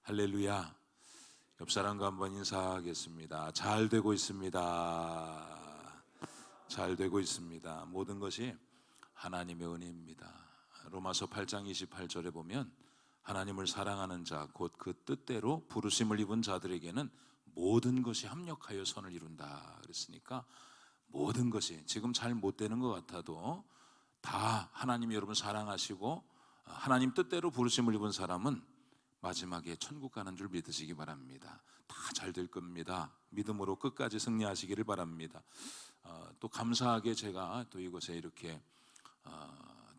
할렐루야. 옆 사람과 한번 인사하겠습니다. 잘 되고 있습니다. 잘 되고 있습니다. 모든 것이 하나님의 은혜입니다. 로마서 8장 28절에 보면 하나님을 사랑하는 자 곧 그 뜻대로 부르심을 입은 자들에게는 모든 것이 합력하여 선을 이룬다 그랬으니까, 모든 것이 지금 잘 못 되는 것 같아도 다 하나님이 여러분 사랑하시고 하나님 뜻대로 부르심을 입은 사람은 마지막에 천국 가는 줄 믿으시기 바랍니다. 다 잘 될 겁니다. 믿음으로 끝까지 승리하시기를 바랍니다. 또 감사하게 제가 또 이곳에 이렇게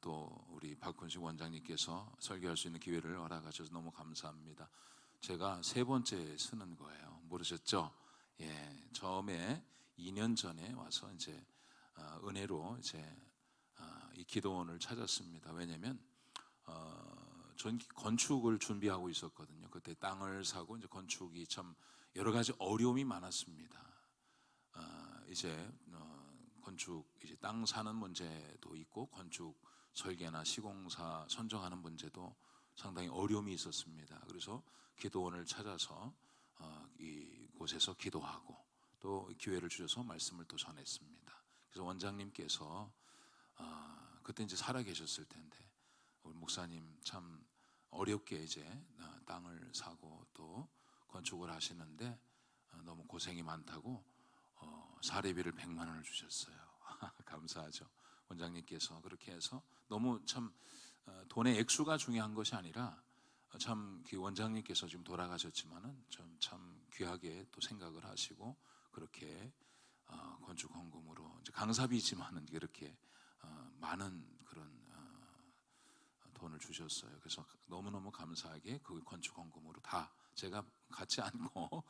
또 우리 박훈식 원장님께서 설교할 수 있는 기회를 허락하셔서 너무 감사합니다. 제가 세 번째 쓰는 거예요. 모르셨죠? 예, 처음에 2년 전에 와서 이제 은혜로 이제 이 기도원을 찾았습니다. 왜냐면 전 건축을 준비하고 있었거든요. 그때 땅을 사고 이제 건축이 참 여러 가지 어려움이 많았습니다. 이제 건축 이제 땅 사는 문제도 있고 건축 설계나 시공사 선정하는 문제도 상당히 어려움이 있었습니다. 그래서 기도원을 찾아서 이곳에서 기도하고 또 기회를 주셔서 말씀을 또 전했습니다. 그래서 원장님께서 그때 이제 살아 계셨을 텐데, 우리 목사님 참 어렵게 이제 땅을 사고 또 건축을 하시는데 너무 고생이 많다고 사례비를 100만 원을 주셨어요. 감사하죠. 원장님께서 그렇게 해서 너무 참 돈의 액수가 중요한 것이 아니라 참 그 원장님께서 지금 돌아가셨지만은 참 귀하게 또 생각을 하시고 그렇게 건축 헌금으로 이제 강사비지만은 그렇게 많은 그런 돈을 주셨어요. 그래서 너무너무 감사하게 그 건축 헌금으로 다 제가 갖지 않고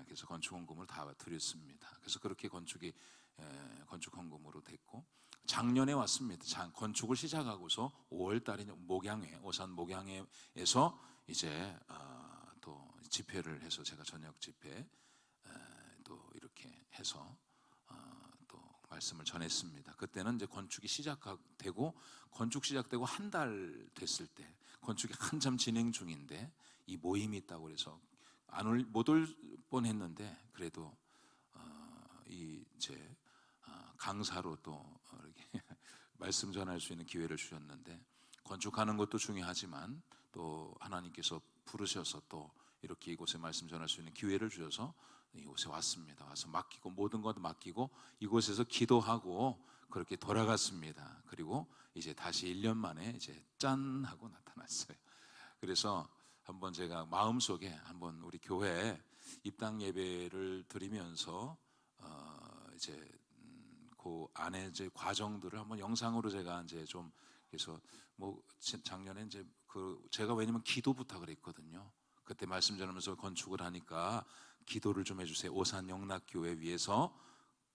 그래서 건축 헌금을 다 드렸습니다. 그래서 그렇게 건축 헌금으로 됐고, 작년에 왔습니다. 건축을 시작하고서 5월 달에 목양회, 오산 목양회에서 이제 또 집회를 해서 제가 저녁 집회 또 이렇게 해서 또 말씀을 전했습니다. 그때는 이제 건축이 시작되고 한 달 됐을 때, 건축이 한참 진행 중인데 이 모임이 있다고 그래서 못 올 뻔했는데, 그래도 이제 강사로 또 이렇게 말씀 전할 수 있는 기회를 주셨는데, 건축하는 것도 중요하지만 또 하나님께서 부르셔서 또 이렇게 이곳에 말씀 전할 수 있는 기회를 주셔서 이곳에 왔습니다. 와서 맡기고 모든 것 맡기고 이곳에서 기도하고 그렇게 돌아갔습니다. 그리고 이제 다시 1년 만에 이제 짠 하고 나타났어요. 그래서 한번 제가 마음속에 한번 우리 교회 입당 예배를 드리면서 이제 그 안에 이제 과정들을 한번 영상으로 제가 이제 좀, 그래서 뭐 작년에 이제 제가 왜냐면 기도 부탁을 했거든요. 그때 말씀 전하면서 건축을 하니까 기도를 좀 해주세요. 오산 영락교회 위해서.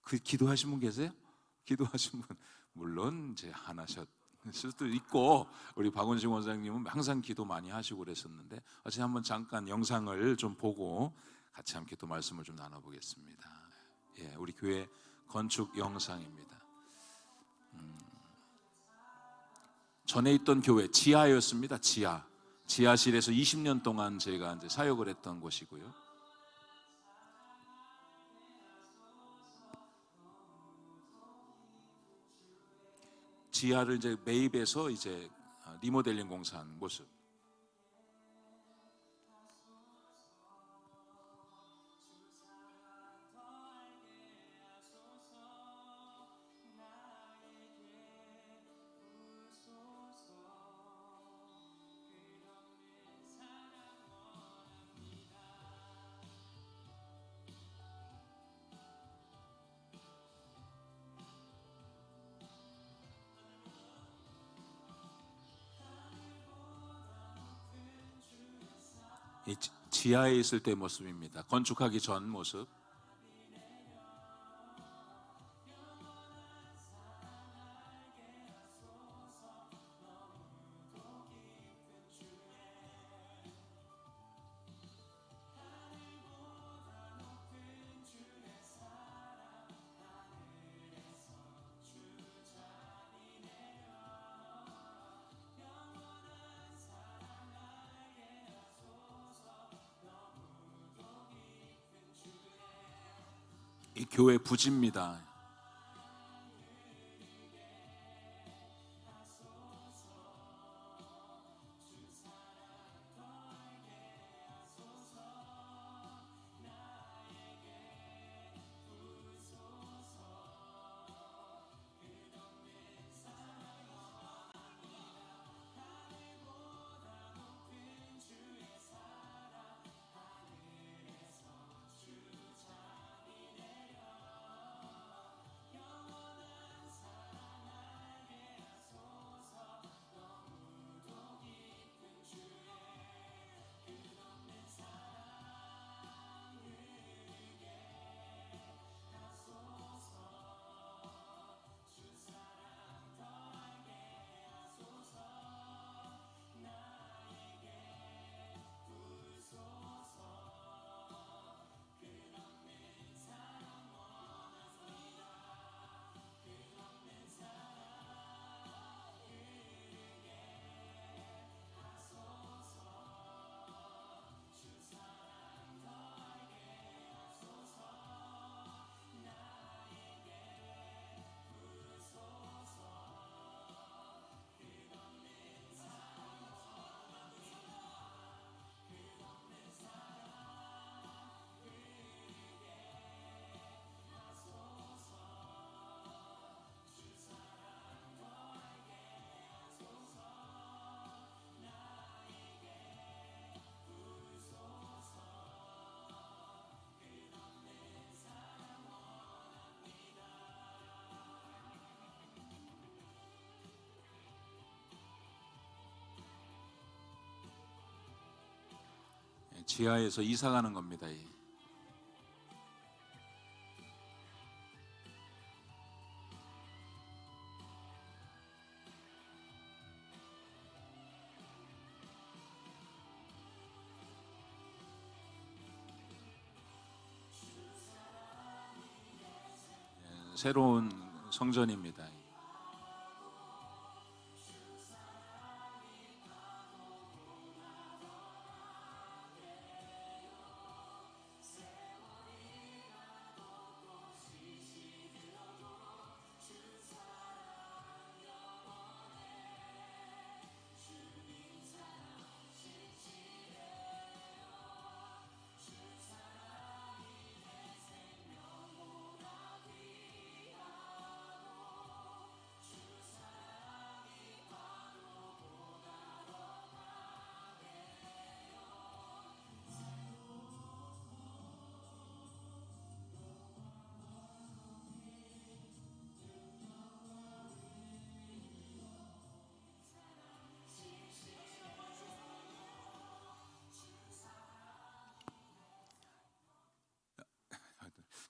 그 기도하신 분 계세요? 기도하신 분 물론 이제 안 하셨을 수도 있고, 우리 박원식 원장님은 항상 기도 많이 하시고 그랬었는데, 어제 한번 잠깐 영상을 좀 보고 같이 함께 또 말씀을 좀 나눠보겠습니다. 예, 우리 교회 건축 영상입니다. 전에 있던 교회 지하였습니다. 지하실에서 20년 동안 제가 이제 사역을 했던 곳이고요. 지하를 이제 매입해서 이제 리모델링 공사한 모습. 이 지하에 있을 때 모습입니다. 건축하기 전 모습. 교회 부지입니다. 지하에서 이사 가는 겁니다. 새로운 성전입니다.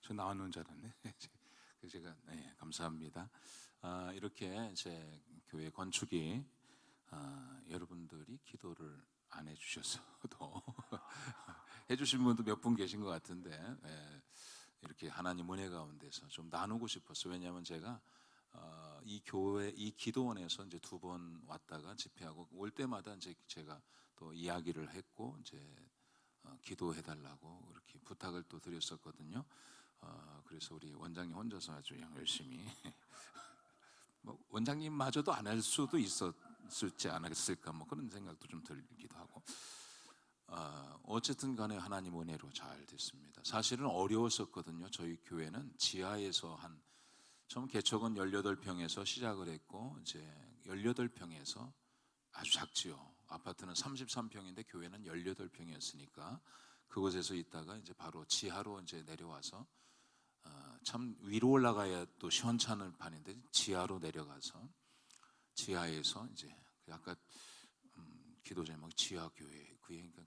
저 나오는 줄 알았네. 제가 감사합니다. 이렇게 제 교회 건축이 여러분들이 기도를 안 해주셔서도 해주신 분도 몇 분 계신 것 같은데 이렇게 하나님 은혜 가운데서 좀 나누고 싶었어요. 왜냐하면 제가 이 교회 이 기도원에서 이제 2번 왔다가 집회하고 올 때마다 이제 제가 또 이야기를 했고 이제 기도해 달라고 이렇게 부탁을 또 드렸었거든요. 그래서 우리 원장님 혼자서 아주 그냥 열심히 뭐 원장님마저도 안 할 수도 있었지 않았을까 뭐 그런 생각도 좀 들기도 하고 어쨌든 간에 하나님 은혜로 잘 됐습니다. 사실은 어려웠었거든요. 저희 교회는 지하에서 처음 개척은 18평에서 시작을 했고 이제 18평에서 아주 작지요. 아파트는 33평인데 교회는 18평이었으니까 그곳에서 있다가 이제 바로 지하로 이제 내려와서 참 위로 올라가야 또 시원찮을 판인데 지하로 내려가서 지하에서 이제 아까 기도 제목 지하 교회 그 얘기가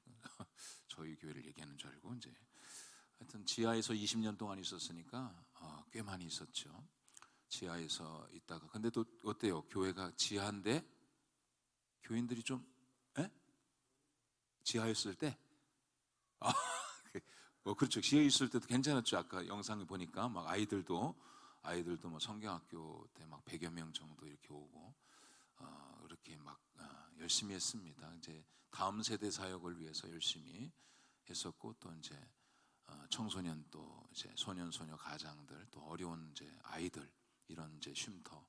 저희 교회를 얘기하는 줄 알고 이제 하여튼 지하에서 20년 동안 있었으니까 꽤 많이 있었죠. 지하에서 있다가 근데 또 어때요? 교회가 지하인데 교인들이 좀 지하였을 때 그렇죠. 지하에 있을 때도 괜찮았죠. 아까 영상을 보니까 막 아이들도 뭐 성경학교 때 막 100여 명 정도 이렇게 오고 이렇게 막 열심히 했습니다. 이제 다음 세대 사역을 위해서 열심히 했었고 또 이제 청소년 또 이제 소년 소녀 가장들 또 어려운 이제 아이들 이런 이제 쉼터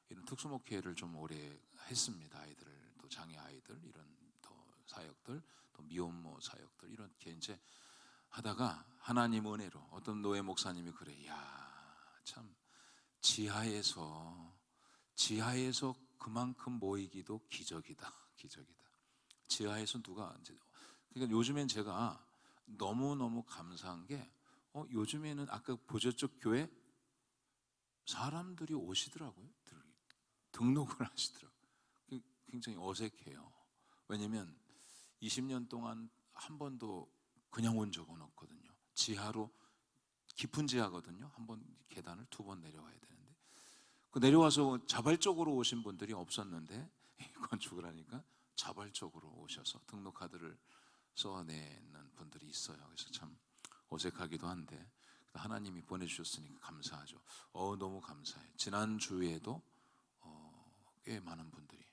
이런 특수목회를 좀 오래 했습니다. 아이들을 또 장애 아이들 이런 또 사역들 또 미혼모 사역들 이렇게 이제 하다가 하나님 은혜로 어떤 노예 목사님이 그래, 야, 참 지하에서 그만큼 모이기도 기적이다, 기적이다. 지하에서 누가 이제 그러니까 요즘엔 제가 너무 감사한 게 요즘에는 아까 보셨죠? 교회 사람들이 오시더라고요. 등록을 하시더라고요. 굉장히 어색해요. 왜냐면 20년 동안 한 번도 그냥 온 적은 없거든요. 지하로 깊은 지하거든요. 한 번 계단을 2번 내려와야 되는데 그 내려와서 자발적으로 오신 분들이 없었는데 건축을 하니까 자발적으로 오셔서 등록카드를 써내는 분들이 있어요. 그래서 참 어색하기도 한데 하나님이 보내주셨으니까 감사하죠. 너무 감사해요. 지난주에도 꽤 많은 분들이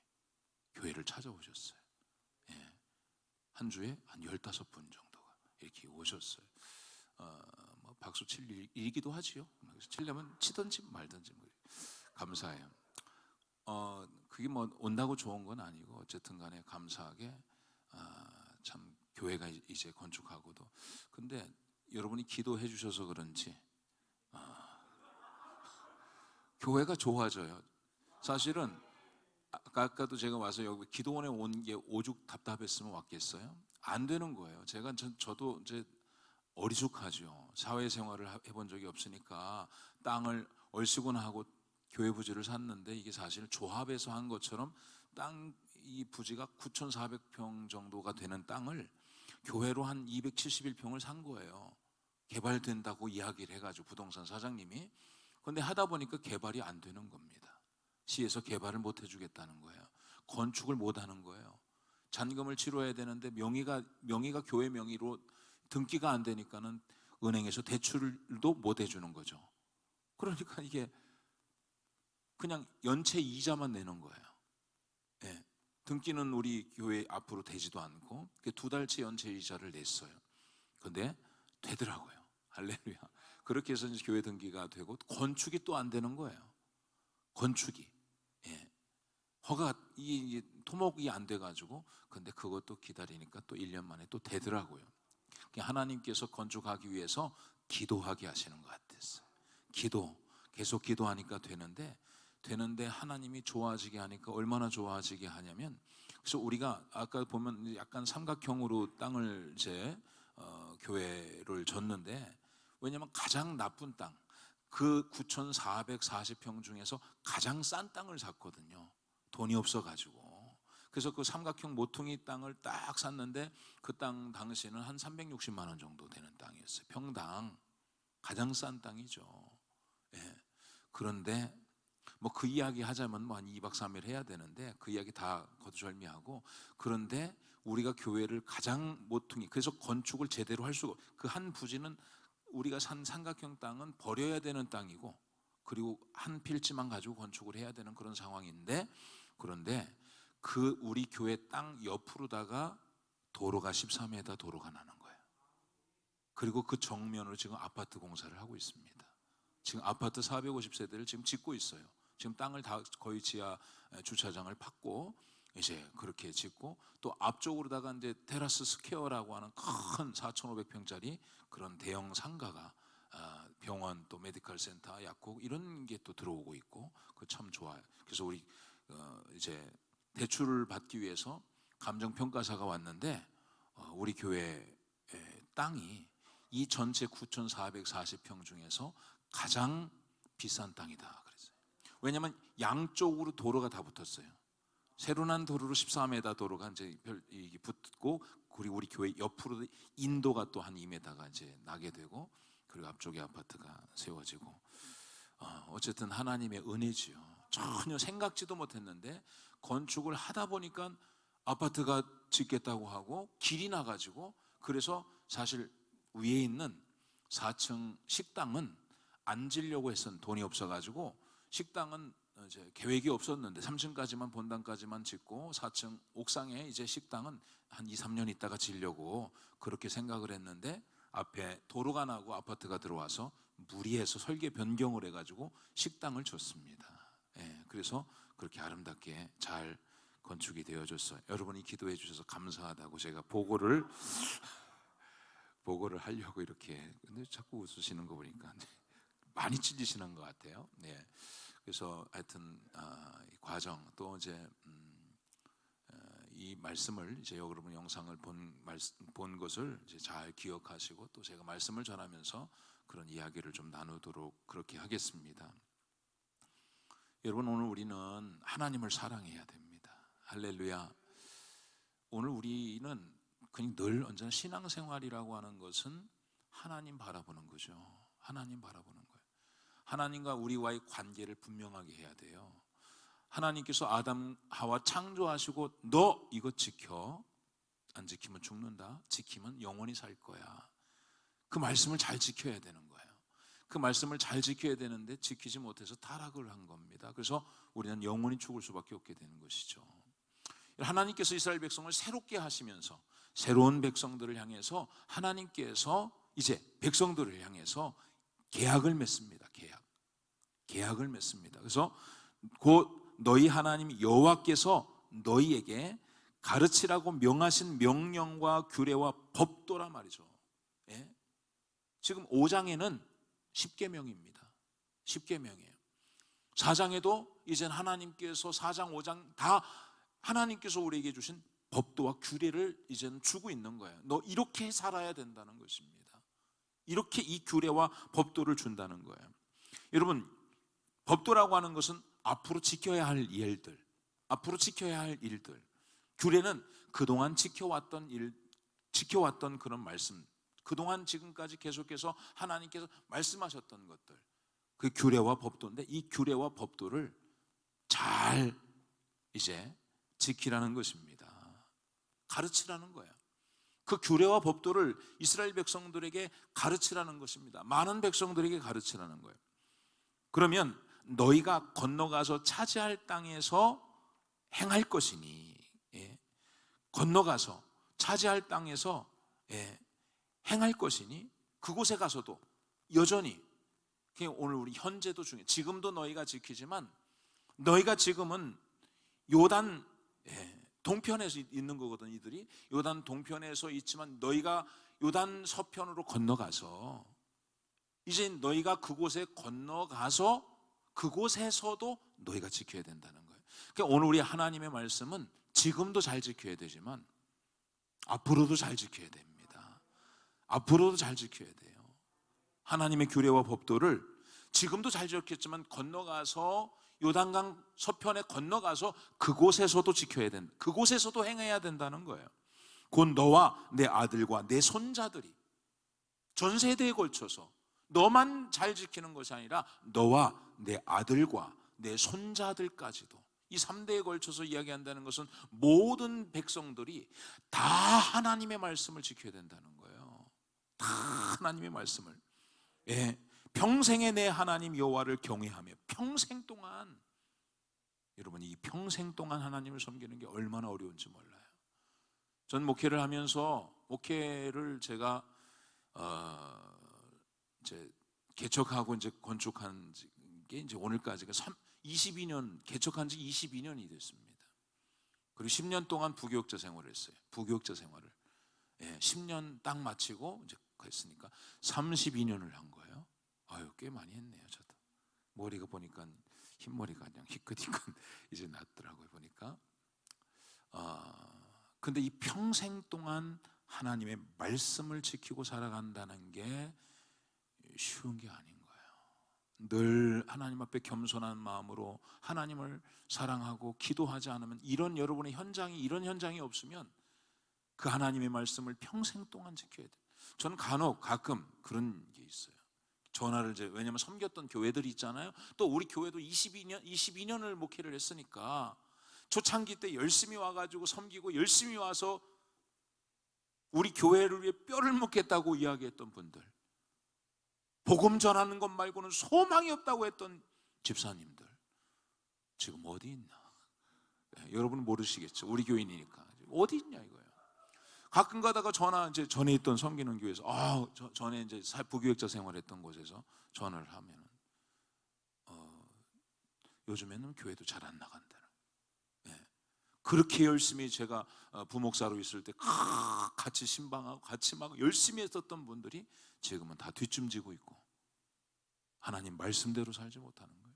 교회를 찾아오셨어요. 예. 한 주에 한 15분 정도가 이렇게 오셨어요. 뭐 박수 칠 일이기도 하지요. 치려면 치든지 말든지 감사해요. 그게 뭐 온다고 좋은 건 아니고 어쨌든 간에 감사하게 참 교회가 이제 건축하고도 근데 여러분이 기도해 주셔서 그런지 교회가 좋아져요. 사실은 아까도 제가 와서 여기 기도원에 온 게 오죽 답답했으면 왔겠어요? 안 되는 거예요. 저도 이제 어리숙하죠. 사회생활을 해본 적이 없으니까 땅을 얼씨구나하고 교회 부지를 샀는데 이게 사실 조합에서 한 것처럼 땅 이 부지가 9,400평 정도가 되는 땅을 교회로 한 271평을 산 거예요. 개발된다고 이야기를 해가지고 부동산 사장님이. 그런데 하다 보니까 개발이 안 되는 겁니다. 시에서 개발을 못 해주겠다는 거예요. 건축을 못 하는 거예요. 잔금을 치러야 되는데 명의가 교회 명의로 등기가 안 되니까는 은행에서 대출도 못 해주는 거죠. 그러니까 이게 그냥 연체 이자만 내는 거예요. 예. 등기는 우리 교회 앞으로 되지도 않고 2달치 연체 이자를 냈어요. 그런데 되더라고요. 할렐루야. 그렇게 해서 이제 교회 등기가 되고 건축이 또 안 되는 거예요. 건축이. 예. 이 토목이 안 돼가지고 근데 그것도 기다리니까 또 1년 만에 또 되더라고요. 하나님께서 건축하기 위해서 기도하게 하시는 것 같았어요. 계속 기도하니까 되는데 하나님이 좋아지게 하니까 얼마나 좋아지게 하냐면 그래서 우리가 아까 보면 약간 삼각형으로 땅을 이제 교회를 줬는데 왜냐하면 가장 나쁜 땅 그 9,440평 중에서 가장 싼 땅을 샀거든요. 돈이 없어가지고. 그래서 그 삼각형 모퉁이 땅을 딱 샀는데 그 땅 당시는 한 360만 원 정도 되는 땅이었어요. 평당 가장 싼 땅이죠. 예. 그런데 뭐 그 이야기 하자면 뭐 한 2박 3일 해야 되는데 그 이야기 다 거두절미하고 그런데 우리가 교회를 가장 모퉁이 그래서 건축을 제대로 할 수가 그 한 부지는 우리가 산 삼각형 땅은 버려야 되는 땅이고 그리고 한 필지만 가지고 건축을 해야 되는 그런 상황인데 그런데 그 우리 교회 땅 옆으로다가 도로가 14m 도로가 나는 거예요. 그리고 그 정면으로 지금 아파트 공사를 하고 있습니다. 지금 아파트 450세대를 지금 짓고 있어요. 지금 땅을 다 거의 지하 주차장을 팠고 이제 그렇게 짓고 또 앞쪽으로다가 이제 테라스 스퀘어라고 하는 큰 4,500평짜리 그런 대형 상가가 병원 또 메디컬 센터 약국 이런 게 또 들어오고 있고 그 참 좋아요. 그래서 우리 이제 대출을 받기 위해서 감정평가사가 왔는데 우리 교회 땅이 이 전체 9,440평 중에서 가장 비싼 땅이다 그랬어요. 왜냐하면 양쪽으로 도로가 다 붙었어요. 새로 난 도로로 14m 도로가 이제 이게 붙고 그리고 우리 교회 옆으로 인도가 또 한 2m가 이제 나게 되고 그리고 앞쪽에 아파트가 세워지고 어쨌든 하나님의 은혜지요. 전혀 생각지도 못했는데 건축을 하다 보니까 아파트가 짓겠다고 하고 길이 나가지고 그래서 사실 위에 있는 4층 식당은 안 지려고 했었는 돈이 없어가지고 식당은 이제 계획이 없었는데 3층까지만 본당까지만 짓고 4층 옥상에 이제 식당은 한 2, 3년 있다가 지려고 그렇게 생각을 했는데 앞에 도로가 나고 아파트가 들어와서 무리해서 설계 변경을 해가지고 식당을 줬습니다. 그래서 그렇게 아름답게 잘 건축이 되어졌어요. 여러분이 기도해 주셔서 감사하다고 제가 보고를 하려고 이렇게. 근데 자꾸 웃으시는 거 보니까 많이 찔리시는 것 같아요. 그래서 하여튼 이 과정 또 이제 이 말씀을 이제 여러분 영상을 본 것을 이제 잘 기억하시고 또 제가 말씀을 전하면서 그런 이야기를 좀 나누도록 그렇게 하겠습니다. 여러분, 오늘 우리는 하나님을 사랑해야 됩니다. 할렐루야. 오늘 우리는 그냥 늘 언제나 신앙생활이라고 하는 것은 하나님 바라보는 거죠. 하나님 바라보는 거예요. 하나님과 우리와의 관계를 분명하게 해야 돼요. 하나님께서 아담 하와 창조하시고 너 이거 지켜, 안 지키면 죽는다, 지키면 영원히 살 거야. 그 말씀을 잘 지켜야 되는 거예요. 그 말씀을 잘 지켜야 되는데 지키지 못해서 타락을 한 겁니다. 그래서 우리는 영원히 죽을 수밖에 없게 되는 것이죠. 하나님께서 이스라엘 백성을 새롭게 하시면서 새로운 백성들을 향해서 하나님께서 이제 백성들을 향해서 계약을 맺습니다. 계약을 맺습니다. 그래서 곧 너희 하나님 여호와께서 너희에게 가르치라고 명하신 명령과 규례와 법도라 말이죠. 지금 5장에는 10계명입니다. 10계명이에요. 4장에도 이젠 하나님께서 4장 5장 다 하나님께서 우리에게 주신 법도와 규례를 이제는 주고 있는 거예요. 너 이렇게 살아야 된다는 것입니다. 이렇게 이 규례와 법도를 준다는 거예요. 여러분, 법도라고 하는 것은 앞으로 지켜야 할 일들, 앞으로 지켜야 할 일들. 규례는 그동안 지켜왔던 그런 말씀, 그동안 지금까지 계속해서 하나님께서 말씀하셨던 것들, 그 규례와 법도인데 이 규례와 법도를 잘 이제 지키라는 것입니다. 가르치라는 거예요. 그 규례와 법도를 이스라엘 백성들에게 가르치라는 것입니다. 많은 백성들에게 가르치라는 거예요. 그러면 너희가 건너가서 차지할 땅에서 행할 것이니, 건너가서 차지할 땅에서 행할 것이니 그곳에 가서도 여전히, 오늘 우리 현재도 중요해. 지금도 너희가 지키지만 너희가 지금은 요단 동편에서 있는 거거든. 이들이 요단 동편에서 있지만 너희가 요단 서편으로 건너가서 이제 너희가 그곳에 건너가서 그곳에서도 너희가 지켜야 된다는 거예요. 그러니까 오늘 우리 하나님의 말씀은 지금도 잘 지켜야 되지만 앞으로도 잘 지켜야 됩니다. 앞으로도 잘 지켜야 돼요. 하나님의 규례와 법도를 지금도 잘 지켰지만 건너가서 요단강 서편에 건너가서 그곳에서도 지켜야 된다. 그곳에서도 행해야 된다는 거예요. 곧 너와 내 아들과 내 손자들이 전 세대에 걸쳐서 너만 잘 지키는 것이 아니라 너와 내 아들과 내 손자들까지도, 이 3대에 걸쳐서 이야기한다는 것은 모든 백성들이 다 하나님의 말씀을 지켜야 된다는 거예요. 다 하나님의 말씀을. 평생에 내 하나님 여호와를 경외하며 평생 동안, 여러분이 이 평생 동안 하나님을 섬기는 게 얼마나 어려운지 몰라요. 전 목회를 하면서 목회를 제가 이제 개척하고 이제 건축한 게 이제 오늘까지가 22년, 개척한 지 22년이 됐습니다. 그리고 10년 동안 부교육자 생활을 했어요. 부교육자 생활을 10년 딱 마치고 이제 했으니까 32년을 한 거예요. 아유, 꽤 많이 했네요. 저도 머리가 보니까 흰머리가 그냥 희끗희끗 이제 났더라고요. 보니까. 근데 이 평생 동안 하나님의 말씀을 지키고 살아간다는 게 쉬운 게 아닌 거예요. 늘 하나님 앞에 겸손한 마음으로 하나님을 사랑하고 기도하지 않으면, 이런 여러분의 현장이, 이런 현장이 없으면 그 하나님의 말씀을 평생 동안 지켜야 돼요. 저는 간혹 가끔 그런 게 있어요. 전화를 이제, 왜냐면 섬겼던 교회들이 있잖아요. 또 우리 교회도 22년을 목회를 했으니까 초창기 때 열심히 와가지고 섬기고 열심히 와서 우리 교회를 위해 뼈를 묻겠다고 이야기했던 분들, 복음 전하는 것 말고는 소망이 없다고 했던 집사님들 지금 어디 있나? 여러분은 모르시겠죠. 우리 교인이니까 어디 있냐 이거예요. 가끔 가다가 이제 전에 있던 섬기는 교회에서 전에 이제 부교육자 생활했던 곳에서 전화를 하면 요즘에는 교회도 잘 안 나간다는. 예. 그렇게 열심히 제가 부목사로 있을 때 같이 신방하고 같이 막 열심히 했었던 분들이 지금은 다 뒷짐지고 있고 하나님 말씀대로 살지 못하는 거예요.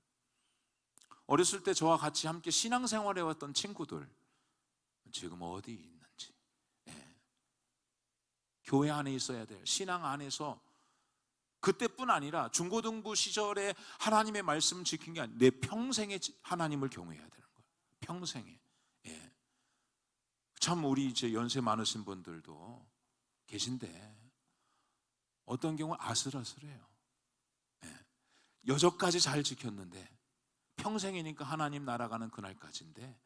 어렸을 때 저와 같이 함께 신앙생활해 왔던 친구들 지금 어디 있는지. 예. 교회 안에 있어야 돼요. 신앙 안에서. 그때뿐 아니라 중고등부 시절에 하나님의 말씀을 지킨 게 아니라 내 평생에 하나님을 경외해야 되는 거예요. 평생에. 예. 참 우리 이제 연세 많으신 분들도 계신데 어떤 경우는 아슬아슬해요. 예. 여적까지 잘 지켰는데 평생이니까 하나님 날아가는 그날까지인데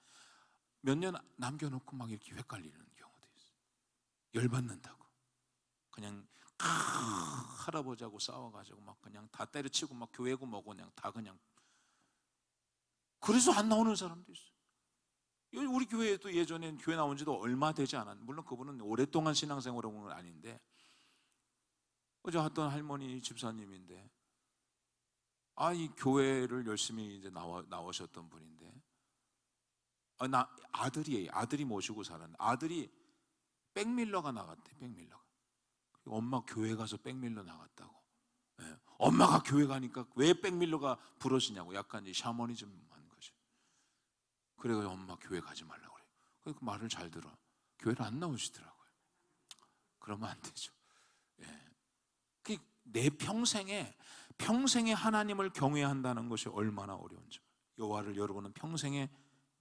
몇 년 남겨놓고 막 이렇게 헷갈리는 경우도 있어요. 열받는다고. 그냥 할아버지하고 싸워가지고 막 그냥 다 때려치고 막 교회고 뭐고 그냥 다 그냥. 그래서 안 나오는 사람도 있어요. 우리 교회에도 예전엔 교회 나온 지도 얼마 되지 않았. 물론 그분은 오랫동안 신앙생활을 한 건 아닌데 어제 어떤 할머니 집사님인데 이 교회를 열심히 이제 나오셨던 분인데 아들이 모시고 살았는데 아들이 백밀러가 나갔대. 백밀러가. 엄마 교회 가서 백밀러 나갔다고. 예. 엄마가 교회 가니까 왜 백밀러가 부러지냐고 약간 샤머니즘 한 거죠. 그래가지고 엄마 교회 가지 말라고 그래요. 그 말을 잘 들어. 교회를 안 나오시더라고요. 그러면 안 되죠. 예. 내 평생에 하나님을 경외한다는 것이 얼마나 어려운지. 여러분은 평생에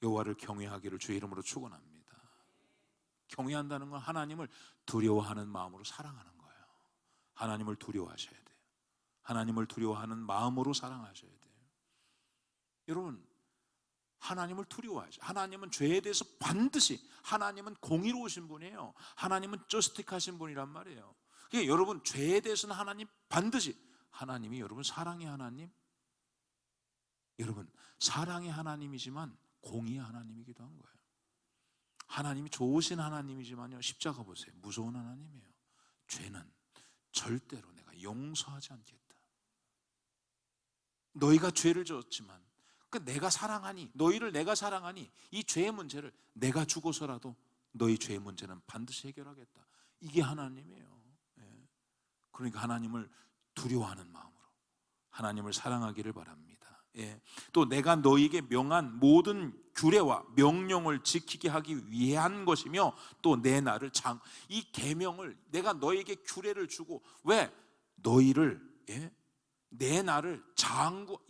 여호와를 경외하기를 주의 이름으로 축원합니다. 경외한다는 건 하나님을 두려워하는 마음으로 사랑하는 거예요. 하나님을 두려워하셔야 돼요. 하나님을 두려워하는 마음으로 사랑하셔야 돼요. 여러분, 하나님을 두려워하죠. 하나님은 죄에 대해서 반드시, 하나님은 공의로우신 분이에요. 하나님은 저스틱하신 분이란 말이에요. 그러니까 여러분, 죄에 대해서는 하나님 반드시, 하나님이 여러분 사랑의 하나님, 여러분 사랑의 하나님이지만 공의의 하나님이기도 한 거예요. 하나님이 좋으신 하나님이지만요, 십자가 보세요. 무서운 하나님이에요. 죄는 절대로 내가 용서하지 않겠다. 너희가 죄를 지었지만 내가 사랑하니, 너희를 내가 사랑하니 이 죄의 문제를 내가 죽어서라도 너희 죄의 문제는 반드시 해결하겠다. 이게 하나님이에요. 예. 그러니까 하나님을 두려워하는 마음으로 하나님을 사랑하기를 바랍니다. 예. 또 내가 너희에게 명한 모든 규례와 명령을 지키게 하기 위한 것이며 또 내 나를 이 계명을 내가 너희에게 규례를 주고 왜 너희를 내 나를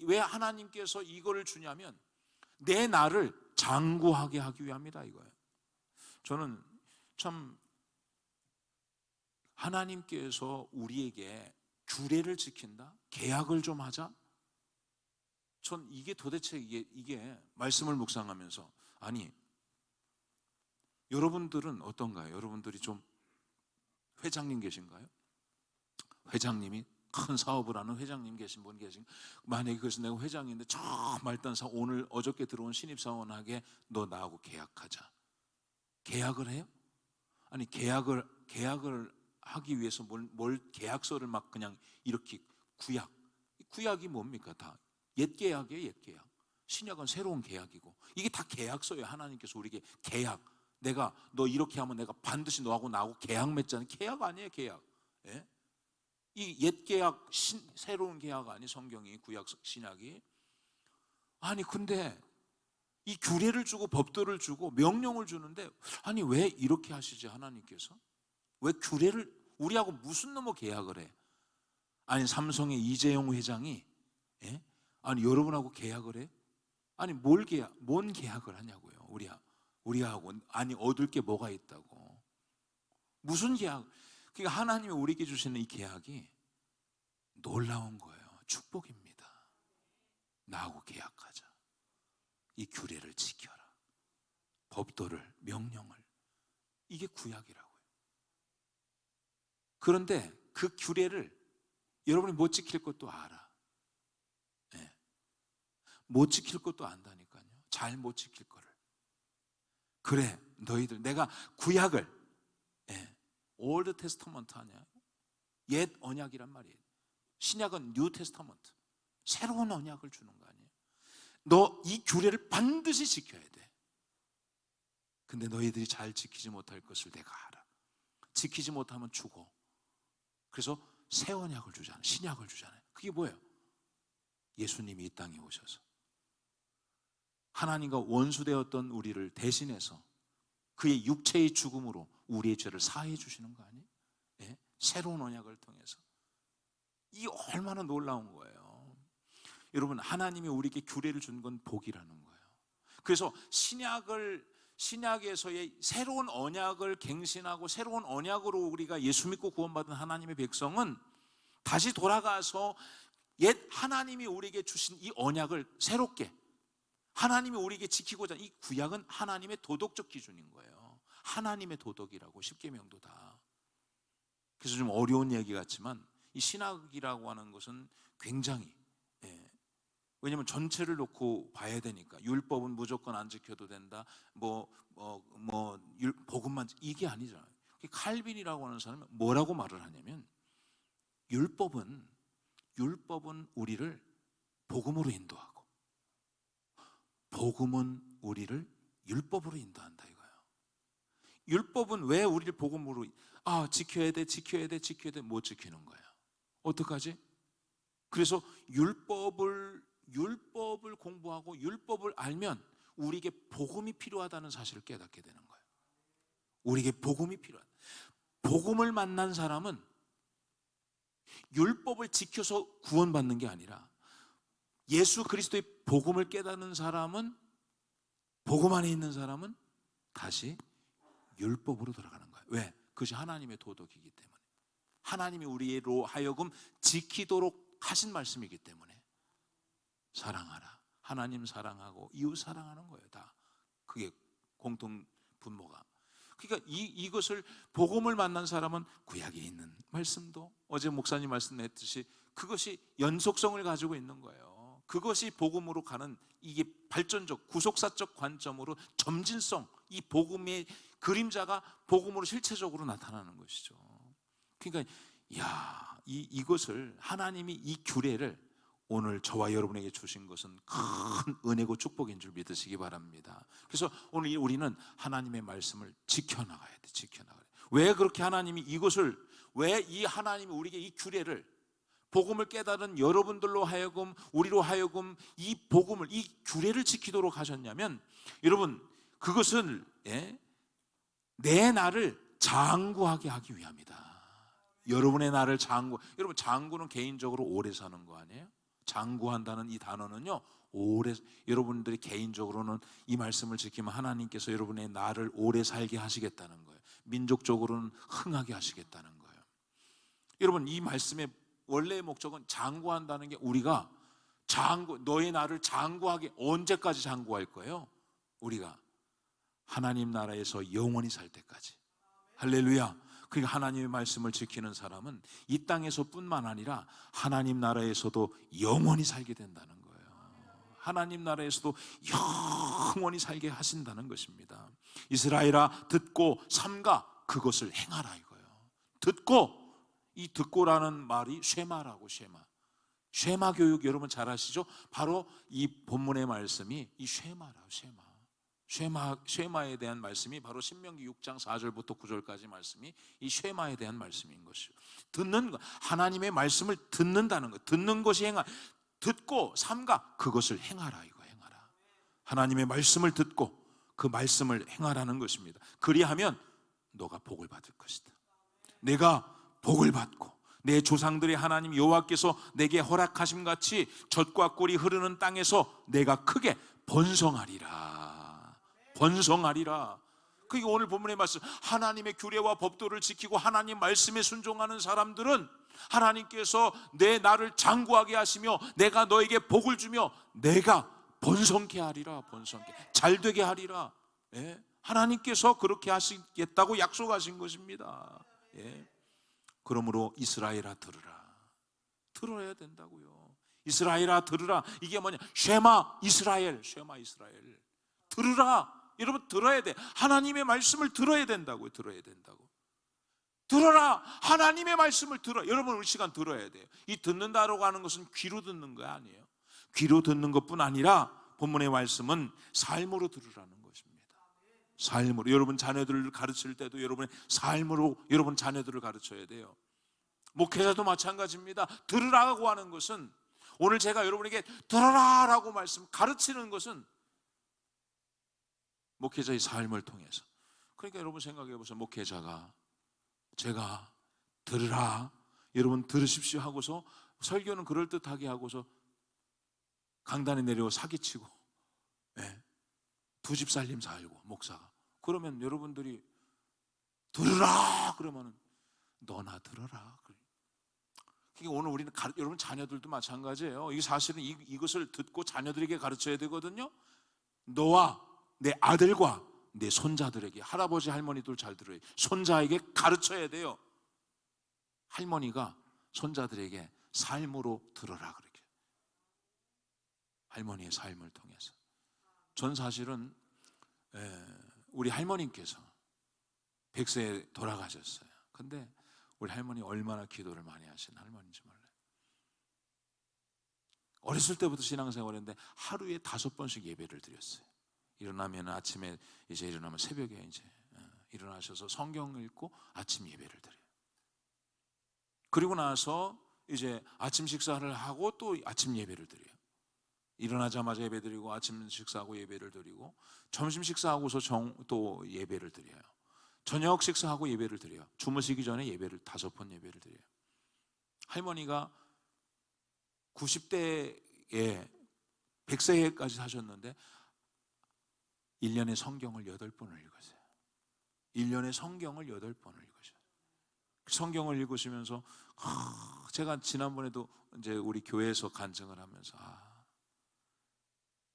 왜 하나님께서 이거를 주냐면 내 나를 장구하게 하기 위함이다 이거예요. 저는 참 하나님께서 우리에게 규례를 지킨다? 계약을 좀 하자? 전 이게 도대체 이게 말씀을 묵상하면서 여러분들은 어떤가요? 여러분들이 좀 회장님 계신가요? 회장님이 큰 사업을 하는 회장님 계신 분 만약에 그래서 내가 회장인데 저 말단사 어저께 들어온 신입사원에게 너 나하고 계약하자. 계약을 해요? 계약을 하기 위해서 뭘 계약서를 막 그냥 이렇게 구약이 뭡니까? 다 옛 계약이에요. 옛 계약. 신약은 새로운 계약이고 이게 다 계약서예요. 하나님께서 우리에게 계약. 내가 너 이렇게 하면 내가 반드시 너하고 나하고 계약 맺자는 계약 아니에요. 계약. 예? 이 옛 계약, 새로운 계약 아니 성경이 구약 신약이. 근데 이 규례를 주고 법도를 주고 명령을 주는데 왜 이렇게 하시지 하나님께서? 왜 규례를 우리하고 무슨 놈의 계약을 해? 삼성의 이재용 회장이 여러분하고 계약을 해? 뭔 계약을 하냐고요? 우리하고 얻을 게 뭐가 있다고? 무슨 계약? 그러니까 하나님이 우리에게 주시는 이 계약이 놀라운 거예요. 축복입니다. 나하고 계약하자. 이 규례를 지켜라. 법도를, 명령을. 이게 구약이라고요. 그런데 그 규례를 여러분이 못 지킬 것도 알아. 네. 못 지킬 것도 안다니까요. 잘 못 지킬 거를. 그래, 너희들 내가 구약을 올드 테스터먼트 아니야? 옛 언약이란 말이에요. 신약은 뉴 테스터먼트, 새로운 언약을 주는 거 아니에요? 너 이 규례를 반드시 지켜야 돼. 근데 너희들이 잘 지키지 못할 것을 내가 알아. 지키지 못하면 죽어. 그래서 새 언약을 주잖아요. 신약을 주잖아요. 그게 뭐예요? 예수님이 이 땅에 오셔서 하나님과 원수되었던 우리를 대신해서 그의 육체의 죽음으로 우리의 죄를 사해 주시는 거 아니에요? 예? 새로운 언약을 통해서. 이 얼마나 놀라운 거예요. 여러분, 하나님이 우리에게 규례를 준 건 복이라는 거예요. 그래서 신약에서의 새로운 언약을 갱신하고 새로운 언약으로 우리가 예수 믿고 구원받은 하나님의 백성은 다시 돌아가서 옛 하나님이 우리에게 주신 이 언약을 새롭게, 하나님이 우리에게 지키고자, 이 구약은 하나님의 도덕적 기준인 거예요. 하나님의 도덕이라고, 십계명도 다. 그래서 좀 어려운 얘기 같지만 이 신학이라고 하는 것은 굉장히, 왜냐하면 전체를 놓고 봐야 되니까. 율법은 무조건 안 지켜도 된다, 복음만, 이게 아니잖아요. 칼빈이라고 하는 사람은 뭐라고 말을 하냐면, 율법은 우리를 복음으로 인도하고 복음은 우리를 율법으로 인도한다 이거예요. 율법은 왜 우리를 복음으로, 지켜야 돼 못 지키는 거예요. 어떡하지? 그래서 율법을 공부하고 율법을 알면 우리에게 복음이 필요하다는 사실을 깨닫게 되는 거예요. 우리에게 복음이 필요하다. 복음을 만난 사람은 율법을 지켜서 구원받는 게 아니라 예수 그리스도의 복음을 깨닫는 사람은, 복음 안에 있는 사람은 다시 율법으로 돌아가는 거예요. 왜? 그것이 하나님의 도덕이기 때문에, 하나님이 우리로 하여금 지키도록 하신 말씀이기 때문에. 사랑하라, 하나님 사랑하고 이웃 사랑하는 거예요. 다 그게 공통 분모가. 그러니까 이것을, 복음을 만난 사람은 구약에 있는 말씀도, 어제 목사님 말씀했듯이 그것이 연속성을 가지고 있는 거예요. 그것이 복음으로 가는, 이게 발전적 구속사적 관점으로 점진성, 이 복음의 그림자가 복음으로 실체적으로 나타나는 것이죠. 그러니까 이것을, 하나님이 이 규례를 오늘 저와 여러분에게 주신 것은 큰 은혜고 축복인 줄 믿으시기 바랍니다. 그래서 오늘 우리는 하나님의 말씀을 지켜나가야 돼. 왜 그렇게 하나님이 이것을, 왜 이 하나님이 우리에게 이 규례를, 복음을 깨달은 여러분들로 하여금, 우리로 하여금 이 복음을, 이 규례를 지키도록 하셨냐면, 여러분, 그것은 내 나를 장구하게 하기 위함이다. 여러분의 나를 여러분, 장구는 개인적으로 오래 사는 거 아니에요? 장구한다는 이 단어는요, 여러분들이 개인적으로는 이 말씀을 지키면 하나님께서 여러분의 나를 오래 살게 하시겠다는 거예요. 민족적으로는 흥하게 하시겠다는 거예요. 여러분, 이 말씀의 원래의 목적은 장구한다는 게, 우리가 너의 나를 장구하게, 언제까지 장구할 거예요? 우리가 하나님 나라에서 영원히 살 때까지. 할렐루야. 그러니까 하나님의 말씀을 지키는 사람은 이 땅에서 뿐만 아니라 하나님 나라에서도 영원히 살게 된다는 거예요. 하나님 나라에서도 영원히 살게 하신다는 것입니다. 이스라엘아, 듣고 삼가 그것을 행하라 이거예요. 이 듣고라는 말이 쉐마라고, 쉐마 교육 여러분 잘 아시죠? 바로 이 본문의 말씀이 이 쉐마라고, 쉐마에 대한 말씀이 바로 신명기 6장 4절부터 9절까지 말씀이 이 쉐마에 대한 말씀인 것이죠. 듣는 것, 하나님의 말씀을 듣는다는 것, 듣는 것이 듣고 삼가 그것을 행하라 이거, 행하라. 하나님의 말씀을 듣고 그 말씀을 행하라는 것입니다. 그리하면 너가 복을 받을 것이다. 내가 복을 받고 내 조상들의 하나님 여호와께서 내게 허락하심 같이 젖과 꿀이 흐르는 땅에서 내가 크게 번성하리라. 그게 오늘 본문의 말씀, 하나님의 규례와 법도를 지키고 하나님 말씀에 순종하는 사람들은 하나님께서 나를 장구하게 하시며 내가 너에게 복을 주며 내가 번성케 하리라. 잘되게 하리라. 하나님께서 그렇게 하시겠다고 약속하신 것입니다. 그러므로 이스라엘아 들어야 된다고요. 이스라엘아 들으라. 이게 뭐냐? 쉐마 이스라엘. 들으라. 여러분 들어야 돼. 하나님의 말씀을 들어야 된다고요. 들어라. 하나님의 말씀을 들어. 여러분 우리 시간 들어야 돼요. 이 듣는다라고 하는 것은 귀로 듣는 거 아니에요. 귀로 듣는 것뿐 아니라 본문의 말씀은 삶으로 들으라는 것입니다. 삶으로. 여러분 자녀들을 가르칠 때도 여러분의 삶으로 여러분 자녀들을 가르쳐야 돼요. 목회자도 마찬가지입니다. 들으라고 하는 것은, 오늘 제가 여러분에게 들어라라고 말씀 가르치는 것은 목회자의 삶을 통해서. 그러니까 여러분 생각해 보세요. 목회자가 제가 들으라, 여러분 들으십시오 하고서 설교는 그럴듯하게 하고서 강단에 내려 사기치고, 두 집 살림 살고 목사가, 그러면 여러분들이 들으라 그러면은 너나 들어라. 그러니까 오늘 우리는 여러분 자녀들도 마찬가지예요. 이 사실은 이것을 듣고 자녀들에게 가르쳐야 되거든요. 너와 내 아들과 내 손자들에게, 할아버지 할머니들 잘 들어요. 손자에게 가르쳐야 돼요. 할머니가 손자들에게 삶으로 들어라 그렇게. 할머니의 삶을 통해서. 전 사실은 우리 할머님께서 100세에 돌아가셨어요. 근데 우리 할머니 얼마나 기도를 많이 하신 할머니인지 몰라요. 어렸을 때부터 신앙생활했는데 하루에 5번씩 예배를 드렸어요. 일어나면 아침에 이제 일어나면 새벽에 이제 일어나셔서 성경 읽고 아침 예배를 드려요. 그리고 나서 이제 아침 식사를 하고 또 아침 예배를 드려요. 일어나자마자 예배 드리고 아침 식사하고 예배를 드리고 점심 식사하고서 또 예배를 드려요. 저녁 식사하고 예배를 드려요. 주무시기 전에 예배를 5번 예배를 드려요. 할머니가 90대에 100세까지 사셨는데 1년에 성경을 8번을 읽으세요. 1년에 성경을 8번을 읽으셔요. 성경을 읽으시면서 제가 지난번에도 이제 우리 교회에서 간증을 하면서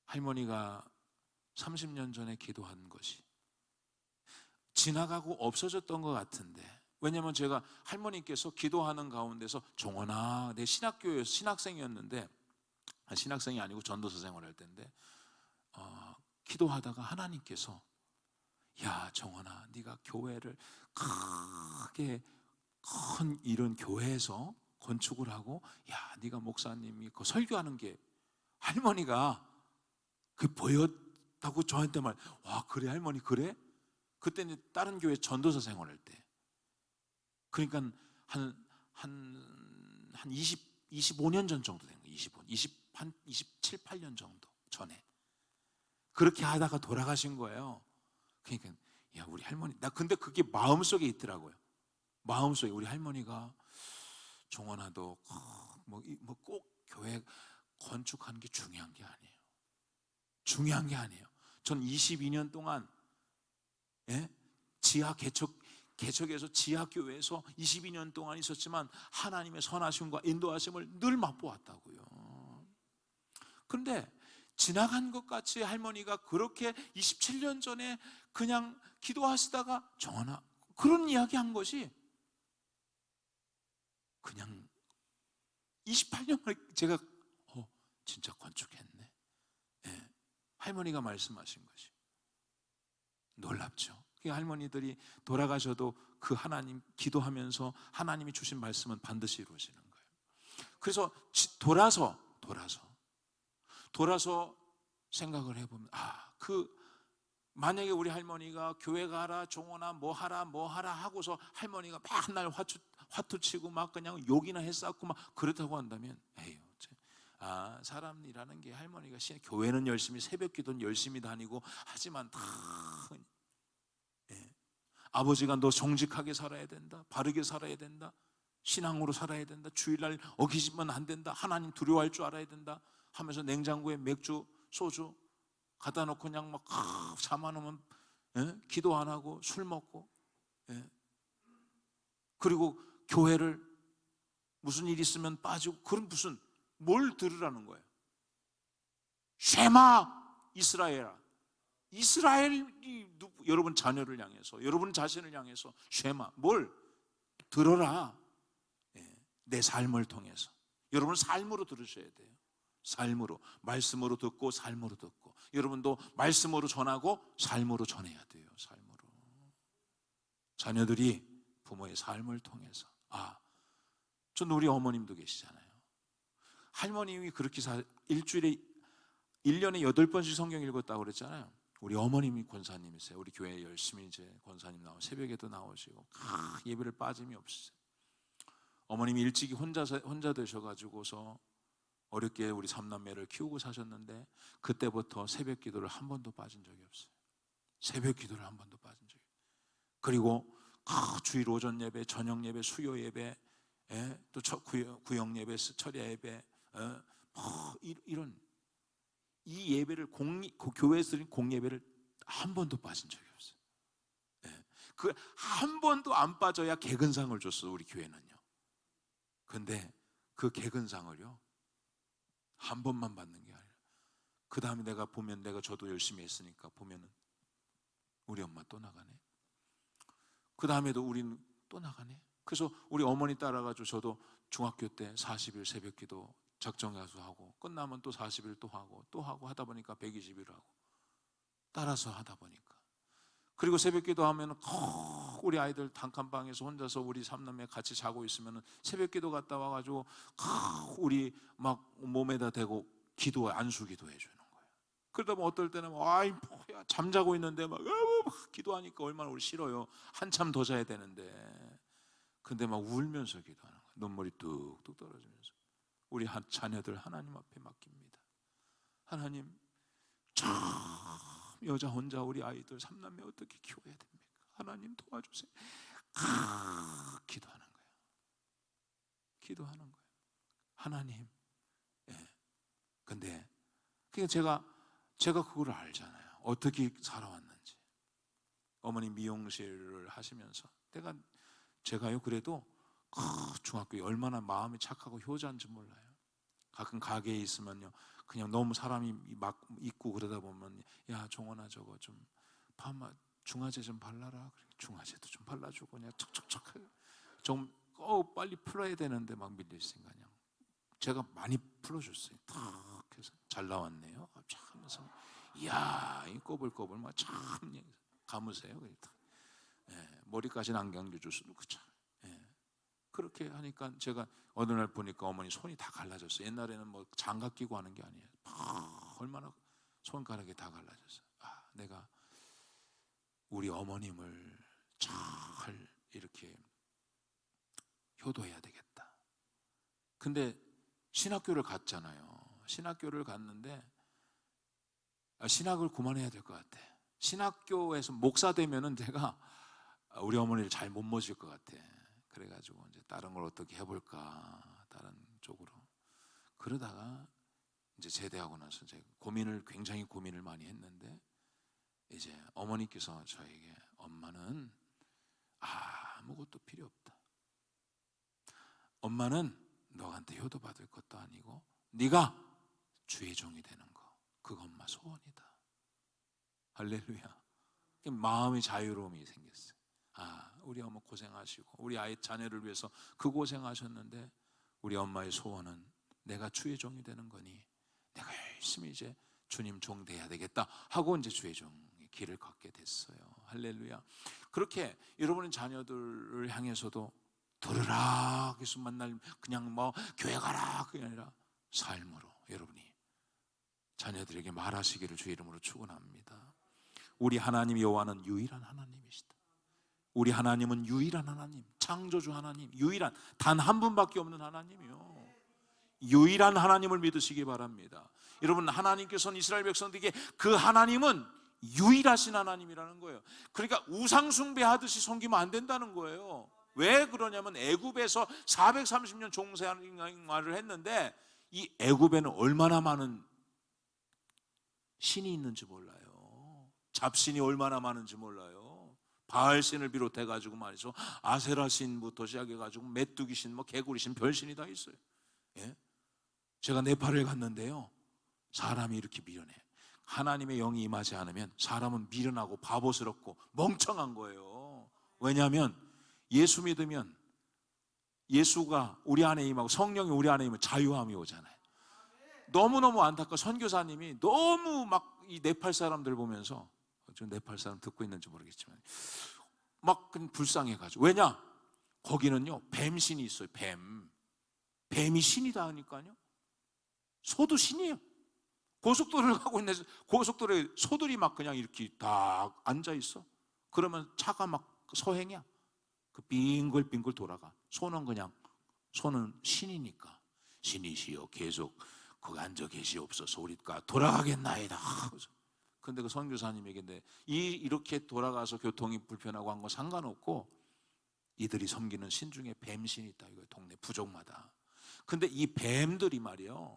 할머니가 30년 전에 기도한 것이 지나가고 없어졌던 것 같은데, 왜냐하면 제가 할머니께서 기도하는 가운데서 종원아, 내 신학교에서 신학생이었는데, 신학생이 아니고 전도사 생활할 때인데 기도하다가 하나님께서 야 정원아, 네가 교회를 크게 큰 이런 교회에서 건축을 하고, 야 네가 목사님이 그 설교하는 게 할머니가 그 보였다고 저한테 와 그래 할머니 그래? 그때는 다른 교회 전도사 생활할 때, 그러니까 한 25년 전 정도 된 거예요. 27, 8년 정도 전에 그렇게 하다가 돌아가신 거예요. 그러니까 야 우리 할머니, 나 근데 그게 마음속에 있더라고요. 마음속에 우리 할머니가 종원아도 꼭 교회 건축하는 게 중요한 게 아니에요. 중요한 게 아니에요. 전 22년 동안 지하 개척에서 지하교회에서 22년 동안 있었지만 하나님의 선하심과 인도하심을 늘 맛보았다고요. 그런데 지나간 것 같이 할머니가 그렇게 27년 전에 그냥 기도하시다가 정원아 그런 이야기 한 것이 그냥 28년 만에 제가 진짜 건축했네. 할머니가 말씀하신 것이 놀랍죠. 할머니들이 돌아가셔도 그 하나님 기도하면서 하나님이 주신 말씀은 반드시 이루어지는 거예요. 그래서 돌아서 생각을 해보면 만약에 우리 할머니가 교회 가라 종원아 뭐 하라 하고서 할머니가 맨날 화투치고 막 그냥 욕이나 했었고 막 그렇다고 한다면 사람이라는 게 할머니가 교회는 열심히 새벽기도는 열심히 다니고 하지만 다 아버지가 너 정직하게 살아야 된다, 바르게 살아야 된다, 신앙으로 살아야 된다, 주일날 어기시면 안 된다, 하나님 두려워할 줄 알아야 된다 하면서 냉장고에 맥주 소주 갖다 놓고 그냥 막 잠 안 오면 기도 안 하고 술 먹고 그리고 교회를 무슨 일 있으면 빠지고, 그런 무슨 뭘 들으라는 거예요. 쉐마 이스라엘이 여러분 자녀를 향해서 여러분 자신을 향해서 쉐마 뭘 들어라. 내 삶을 통해서 여러분 삶으로 들으셔야 돼요. 삶으로, 말씀으로 듣고 삶으로 듣고, 여러분도 말씀으로 전하고 삶으로 전해야 돼요. 삶으로. 자녀들이 부모의 삶을 통해서. 전 우리 어머님도 계시잖아요. 할머님이 그렇게 일주일에 1년에 8번씩 성경 읽었다고 그랬잖아요. 우리 어머님이 권사님이세요. 우리 교회에 열심히 이제 권사님 새벽에도 나오시고 예배를 빠짐이 없으세요. 어머님이 일찍이 혼자 되셔가지고서 어렵게 우리 3남매를 키우고 사셨는데 그때부터 새벽 기도를 한 번도 빠진 적이 없어요. 새벽 기도를 한 번도 빠진 적이 없어요. 그리고 주일 오전 예배, 저녁 예배, 수요 예배, 또 구역 예배, 철야 예배, 이런 이 예배를 교회에서 드린 공예배를 한 번도 빠진 적이 없어요. 그 한 번도 안 빠져야 개근상을 줬어, 우리 교회는요. 근데 그 개근상을요 한 번만 받는 게 아니라 그 다음에 내가 저도 열심히 했으니까 보면은 우리 엄마 또 나가네. 그 다음에도 우리는 또 나가네. 그래서 우리 어머니 따라가지고 저도 중학교 때 40일 새벽 기도 작정가수 하고 끝나면 또 40일 또 하고 하다 보니까 120일 하고 따라서 하다 보니까, 그리고 새벽 기도 하면은 우리 아이들 단칸방에서 혼자서 우리 3남매 같이 자고 있으면은 새벽 기도 갔다 와가지고 우리 막 몸에다 대고 안수 기도해 주는 거예요. 그러다 보면 어떨 때는 뭐야 잠자고 있는데 막 기도하니까 얼마나 우리 싫어요. 한참 더 자야 되는데 근데 막 울면서 기도하는 거예요. 눈물이 뚝뚝 떨어지면서 우리 자녀들 하나님 앞에 맡깁니다. 하나님, 참 여자 혼자 우리 아이들 3남매 어떻게 키워야 됩니까? 하나님 도와주세요. 기도하는 거예요. 기도하는 거예요. 하나님. 근데 그러니까 제가 그걸 알잖아요. 어떻게 살아왔는지. 어머니 미용실을 하시면서 제가요 그래도 중학교에 얼마나 마음이 착하고 효자인지 몰라요. 가끔 가게에 있으면요 그냥 너무 사람이 막 있고 그러다 보면 야 종원아 저거 좀 중화제 좀 발라라. 중화제도 좀 발라주고 그냥 척척척 좀 빨리 풀어야 되는데 막 밀려있으니까 그냥 제가 많이 풀어줬어요. 탁 해서 잘 나왔네요. 하면서 이야 이 꼬불꼬불 막 참 감으세요. 머리까지는 안 감겨줬어도 그쵸. 그렇게 하니까 제가 어느 날 보니까 어머니 손이 다 갈라졌어요. 옛날에는 뭐 장갑 끼고 하는 게 아니에요. 얼마나 손가락이 다 갈라졌어요. 내가 우리 어머님을 잘 이렇게 효도해야 되겠다. 근데 신학교를 갔잖아요. 신학교를 갔는데 신학을 그만해야 될 것 같아. 신학교에서 목사 되면은 제가 우리 어머니를 잘 못 모실 것 같아. 그래가지고 이제 다른 걸 어떻게 해볼까 다른 쪽으로 그러다가 이제 제대하고 나서 이제 굉장히 고민을 많이 했는데 이제 어머니께서 저에게 엄마는 아무것도 필요 없다. 엄마는 너한테 효도받을 것도 아니고 네가 주의 종이 되는 거 그거 엄마 소원이다. 할렐루야. 마음의 자유로움이 생겼어요. 우리 어머 고생하시고 우리 아이 자녀를 위해서 그 고생하셨는데 우리 엄마의 소원은 내가 주의 종이 되는 거니 내가 열심히 이제 주님 종 돼야 되겠다 하고 이제 주의 종의 길을 걷게 됐어요. 할렐루야. 그렇게 여러분의 자녀들을 향해서도 들으라 그래서 만날 그냥 뭐 교회 가라 그게 아니라 삶으로 여러분이 자녀들에게 말하시기를 주의 이름으로 축원합니다. 우리 하나님 여호와는 유일한 하나님이시다. 우리 하나님은 유일한 하나님, 창조주 하나님, 유일한 단 한 분밖에 없는 하나님이요. 유일한 하나님을 믿으시기 바랍니다. 여러분 하나님께서는 이스라엘 백성들에게 그 하나님은 유일하신 하나님이라는 거예요. 그러니까 우상 숭배하듯이 섬기면 안 된다는 거예요. 왜 그러냐면 애굽에서 430년 종생활을 했는데 이 애굽에는 얼마나 많은 신이 있는지 몰라요. 잡신이 얼마나 많은지 몰라요. 바알신을 비롯해가지고 말이죠 아세라신부터 시작해가지고 메뚜기신, 뭐 개구리신, 별신이 다 있어요. 제가 네팔을 갔는데요 사람이 이렇게 미련해. 하나님의 영이 임하지 않으면 사람은 미련하고 바보스럽고 멍청한 거예요. 왜냐하면 예수 믿으면 예수가 우리 안에 임하고 성령이 우리 안에 임하면 자유함이 오잖아요. 너무너무 안타까워. 선교사님이 너무 막 이 네팔 사람들 보면서, 지금 네팔 사람 듣고 있는지 모르겠지만 막 불쌍해가지고, 왜냐? 거기는요 뱀신이 있어요. 뱀이 신이다 하니까요. 소도 신이에요. 고속도로를 가고 있는데 고속도로에 소들이 막 그냥 이렇게 딱 앉아 있어. 그러면 차가 막 서행이야. 그 빙글빙글 돌아가. 소는 신이니까 신이시여 계속 거기 앉아 계시옵소서 우리가 돌아가겠나이다. 근데 그 선교사님에게 이렇게 돌아가서 교통이 불편하고 한 거 상관없고 이들이 섬기는 신 중에 뱀신이 있다 이거예요. 동네 부족마다. 근데 이 뱀들이 말이요,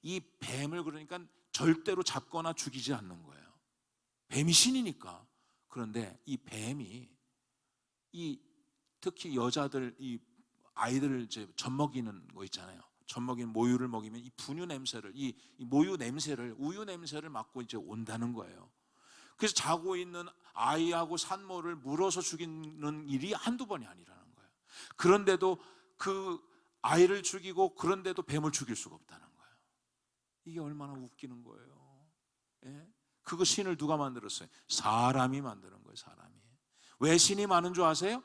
이 뱀을 그러니까 절대로 잡거나 죽이지 않는 거예요. 뱀이 신이니까. 그런데 이 뱀이 특히 여자들 이 아이들을 이제 젖먹이는 거 있잖아요. 젖먹이는 모유를 먹이면 이 분유 냄새를 이 모유 냄새를 우유 냄새를 맡고 이제 온다는 거예요. 그래서 자고 있는 아이하고 산모를 물어서 죽이는 일이 한두 번이 아니라는 거예요. 그런데도 그 아이를 죽이고 그런데도 뱀을 죽일 수가 없다는 거예요. 이게 얼마나 웃기는 거예요. 예? 그거 신을 누가 만들었어요? 사람이 만드는 거예요. 사람이. 왜 신이 많은 줄 아세요?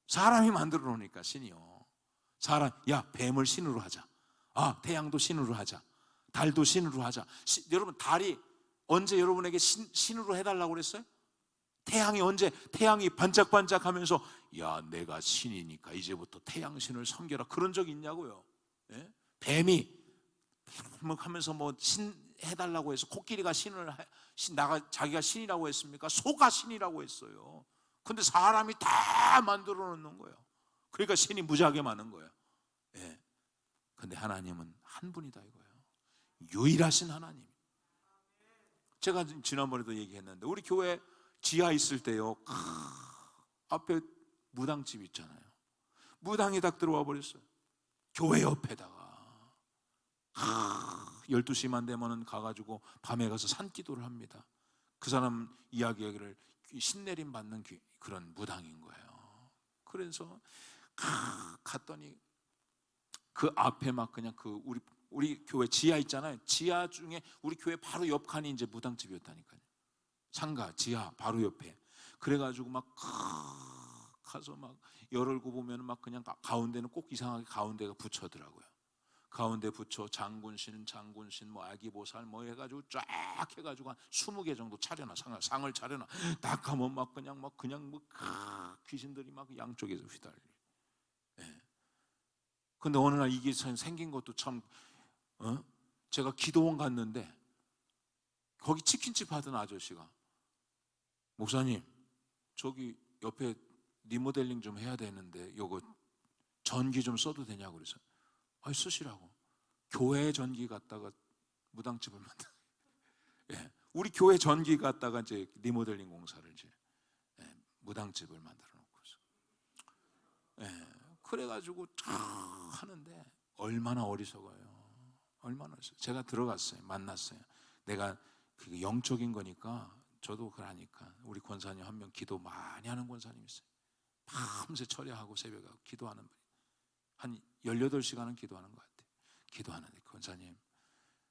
사람이 만들어 놓으니까 신이요. 야 뱀을 신으로 하자. 태양도 신으로 하자. 달도 신으로 하자. 여러분 달이 언제 여러분에게 신으로 해달라고 그랬어요? 태양이 반짝반짝하면서 야 내가 신이니까 이제부터 태양신을 섬겨라 그런 적 있냐고요. 예? 뱀이 하면서 뭐 신 해달라고 해서 코끼리가 자기가 신이라고 했습니까? 소가 신이라고 했어요. 근데 사람이 다 만들어 놓는 거예요. 그러니까 신이 무지하게 많은 거예요. 예. 근데 하나님은 한 분이다 이거예요. 유일하신 하나님. 제가 지난번에도 얘기했는데 우리 교회 지하 있을 때요, 앞에 무당집 있잖아요. 무당이 딱 들어와 버렸어요. 교회 옆에다가 12시만 되면 가가지고 밤에 가서 산기도를 합니다. 그 사람 이야기를 신내림 받는 그런 무당인 거예요. 그래서 갔더니 그 앞에 막 그냥 우리 교회 지하 있잖아요. 지하 중에 우리 교회 바로 옆 칸이 이제 무당집이었다니까요. 상가 지하 바로 옆에. 그래가지고 막 가서 막 열흘고 보면 막 그냥 가운데는 꼭 이상하게 가운데가 붙여더라고요. 가운데 붙여 장군신 뭐 아기보살 뭐 해가지고 쫙 해가지고 한 20개 정도 차려놔. 상을 차려놔. 딱 하면 막 그냥 귀신들이 막 양쪽에서 휘달려. 예. 근데 어느 날 이게 생긴 것도 참 제가 기도원 갔는데 거기 치킨집 하던 아저씨가 목사님 저기 옆에 리모델링 좀 해야 되는데 요거 전기 좀 써도 되냐고 그래서 쓰시라고. 교회 전기 갖다가 무당집을 만든. 예, 우리 교회 전기 갖다가 이제 리모델링 공사를 이제 무당집을 만들어 놓고서. 예, 그래가지고 하는데 얼마나 어리석어요. 얼마나 어리석어요. 제가 들어갔어요. 만났어요. 내가 그게 영적인 거니까 저도 그러니까 우리 권사님 한 명 기도 많이 하는 권사님 있어요. 밤새 철야하고 새벽에 기도하는 분이 한 18시간은 기도하는 것 같아요. 기도하는데 권사님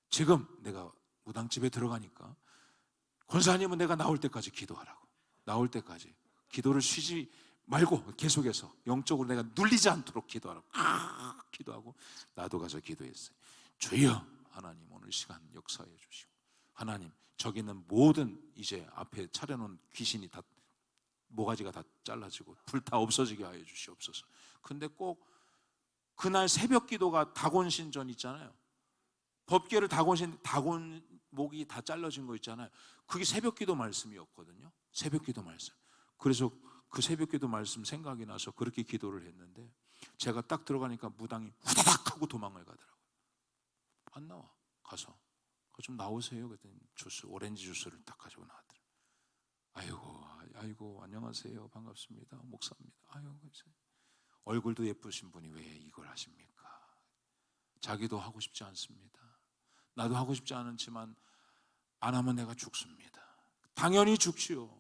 지금 내가 무당집에 들어가니까 권사님은 내가 나올 때까지 기도하라고. 나올 때까지 기도를 쉬지 말고 계속해서 영적으로 내가 눌리지 않도록 기도하라고. 기도하고 나도 가서 기도했어요. 주여 하나님 오늘 시간 역사해 주시고 하나님 저기 있는 모든 이제 앞에 차려놓은 귀신이 다 모가지가 다 잘라지고 불 다 없어지게 하여 주시옵소서. 근데 꼭 그날 새벽 기도가 다곤신전 있잖아요. 법궤를 다곤 목이 다 잘라진 거 있잖아요. 그게 새벽 기도 말씀이었거든요. 새벽 기도 말씀. 그래서 그 새벽 기도 말씀 생각이 나서 그렇게 기도를 했는데 제가 딱 들어가니까 무당이 후다닥 하고 도망을 가더라고요. 안 나와. 가서 좀 나오세요. 그랬더니 오렌지 주스를 딱 가지고 나왔더라고요. 아이고 안녕하세요. 반갑습니다. 목사입니다. 얼굴도 예쁘신 분이 왜 이걸 하십니까? 자기도 하고 싶지 않습니다. 나도 하고 싶지 않지만 안 하면 내가 죽습니다. 당연히 죽지요.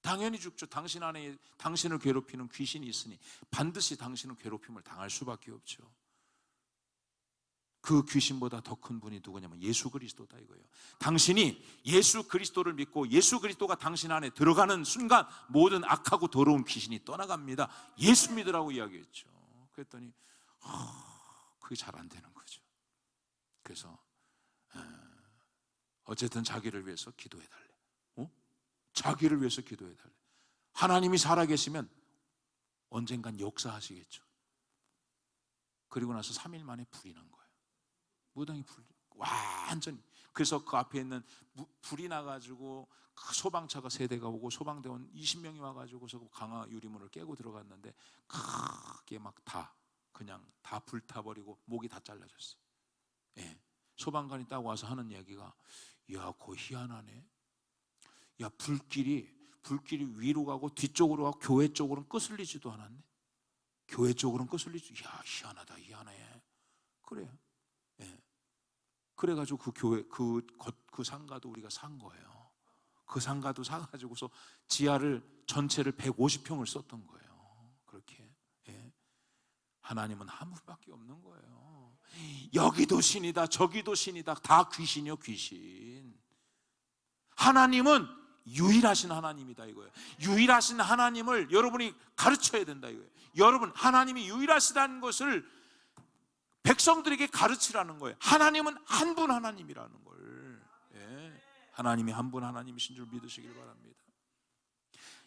당연히 죽죠. 당신 안에 당신을 괴롭히는 귀신이 있으니 반드시 당신은 괴롭힘을 당할 수밖에 없죠. 그 귀신보다 더 큰 분이 누구냐면 예수 그리스도다 이거예요. 당신이 예수 그리스도를 믿고 예수 그리스도가 당신 안에 들어가는 순간 모든 악하고 더러운 귀신이 떠나갑니다. 예수 믿으라고 이야기했죠. 그랬더니 그게 잘 안 되는 거죠. 그래서 어쨌든 자기를 위해서 기도해달래. 자기를 위해서 기도해달래. 하나님이 살아계시면 언젠간 역사하시겠죠. 그리고 나서 3일 만에 불이 난 거예요. 무당이 완전히. 그래서 그 앞에 있는 불이 나가지고 소방차가 3대가 오고 소방대원 20명이 와가지고 강화 유리문을 깨고 들어갔는데 크게 막 그냥 다 불타버리고 목이 다 잘라졌어요. 예. 소방관이 딱 와서 하는 얘기가, 야, 그거 희한하네. 야, 불길이 위로 가고 뒤쪽으로 가고 교회 쪽으로는 끄슬리지도 않았네. 교회 쪽으로는 끄슬리지. 야, 희한해. 그래요. 예. 그래가지고 그 교회 그 상가도 우리가 산 거예요. 그 상가도 사가지고서 지하를 전체를 150평을 썼던 거예요. 그렇게. 예. 하나님은 한 분밖에 없는 거예요. 여기도 신이다, 저기도 신이다. 다 귀신이요, 귀신. 하나님은 유일하신 하나님이다 이거예요. 유일하신 하나님을 여러분이 가르쳐야 된다 이거예요. 여러분, 하나님이 유일하시다는 것을 백성들에게 가르치라는 거예요. 하나님은 한 분 하나님이라는 걸. 예. 하나님이 한 분 하나님이신 줄 믿으시길 바랍니다.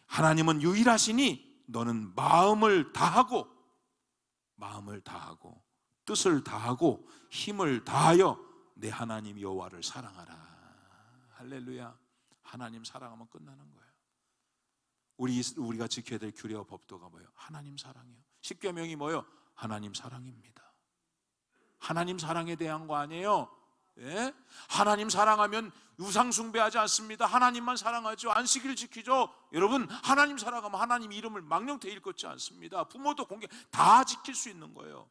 하나님은 유일하시니 너는 마음을 다하고 뜻을 다하고 힘을 다하여 내 하나님 여호와를 사랑하라. 할렐루야. 하나님 사랑하면 끝나는 거예요. 우리가 지켜야 될 규례와 법도가 뭐예요? 하나님 사랑이요. 십계명이 뭐예요? 하나님 사랑입니다. 하나님 사랑에 대한 거 아니에요. 예? 하나님 사랑하면 우상 숭배하지 않습니다. 하나님만 사랑하죠. 안식일을 지키죠. 여러분, 하나님 사랑하면 하나님 이름을 망령되이 일컫지 않습니다. 부모도 공개 다 지킬 수 있는 거예요.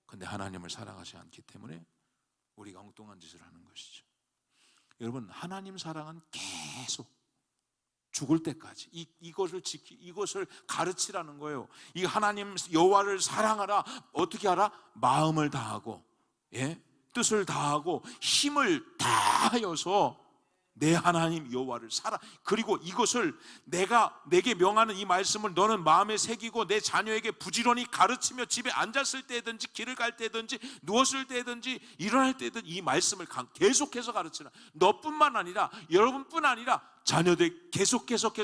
근데 하나님을 사랑하지 않기 때문에 우리가 엉뚱한 짓을 하는 것이죠. 여러분, 하나님 사랑은 계속 죽을 때까지 이것을 가르치라는 거예요. 이 하나님 여호와를 사랑하라. 어떻게 하라? 마음을 다하고, 예? 뜻을 다하고 힘을 다하여서 내 하나님 여호와를 사랑. 그리고 이것을 내게 명하는 이 말씀을 너는 마음에 새기고 내 자녀에게 부지런히 가르치며 집에 앉았을 때든지 길을 갈 때든지 누웠을 때든지 일어날 때든지 이 말씀을 계속해서 가르치라. 너뿐만 아니라 여러분뿐 아니라 자녀들 계속해서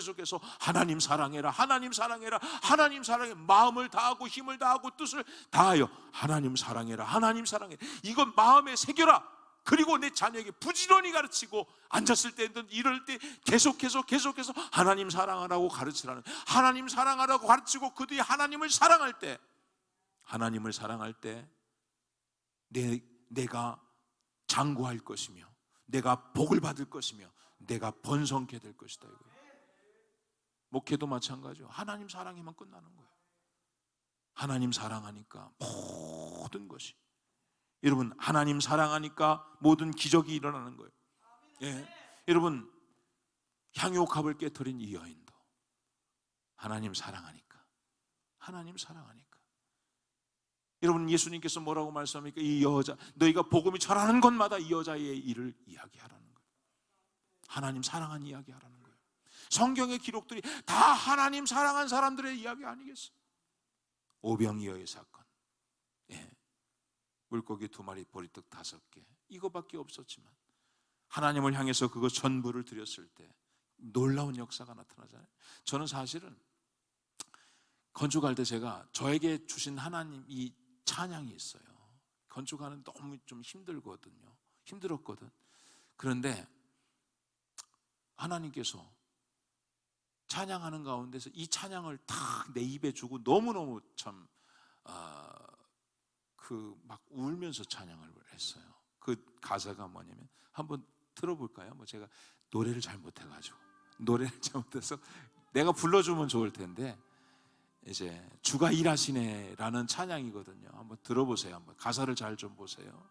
하나님 사랑해라. 하나님 사랑해라. 하나님 사랑해. 마음을 다하고 힘을 다하고 뜻을 다하여 하나님 사랑해라. 하나님 사랑해. 이건 마음에 새겨라. 그리고 내 자녀에게 부지런히 가르치고 앉았을 때든 이럴 때 계속해서 하나님 사랑하라고 가르치라는, 하나님 사랑하라고 가르치고 그 뒤에 하나님을 사랑할 때 내가 장구할 것이며 내가 복을 받을 것이며 내가 번성케 될 것이다 이거예요. 목회도 마찬가지요. 하나님 사랑이면 끝나는 거예요. 하나님 사랑하니까 모든 것이, 여러분, 하나님 사랑하니까 모든 기적이 일어나는 거예요. 예. 여러분, 향유옥합을 깨트린 이 여인도 하나님 사랑하니까. 여러분, 예수님께서 뭐라고 말씀합니까? 이 여자, 너희가 복음이 전하는 곳마다 이 여자의 일을 이야기하라는 거예요. 하나님 사랑한 이야기하라는 거예요. 성경의 기록들이 다 하나님 사랑한 사람들의 이야기 아니겠어요? 오병이어의 사건, 예. 물고기 2마리, 보리떡 5개, 이거밖에 없었지만 하나님을 향해서 그거 전부를 드렸을 때 놀라운 역사가 나타나잖아요. 저는 사실은 건축할 때 제가 저에게 주신 하나님 이 찬양이 있어요. 건축하는 너무 좀 힘들었거든. 그런데 하나님께서 찬양하는 가운데서 이 찬양을 탁 내 입에 주고 너무너무 참 막 울면서 찬양을 했어요. 그 가사가 뭐냐면, 한번 들어볼까요? 제가 노래를 잘 못해서 내가 불러주면 좋을 텐데, 이제 주가 일하시네라는 찬양이거든요. 한번 들어보세요. 한번 가사를 잘 좀 보세요.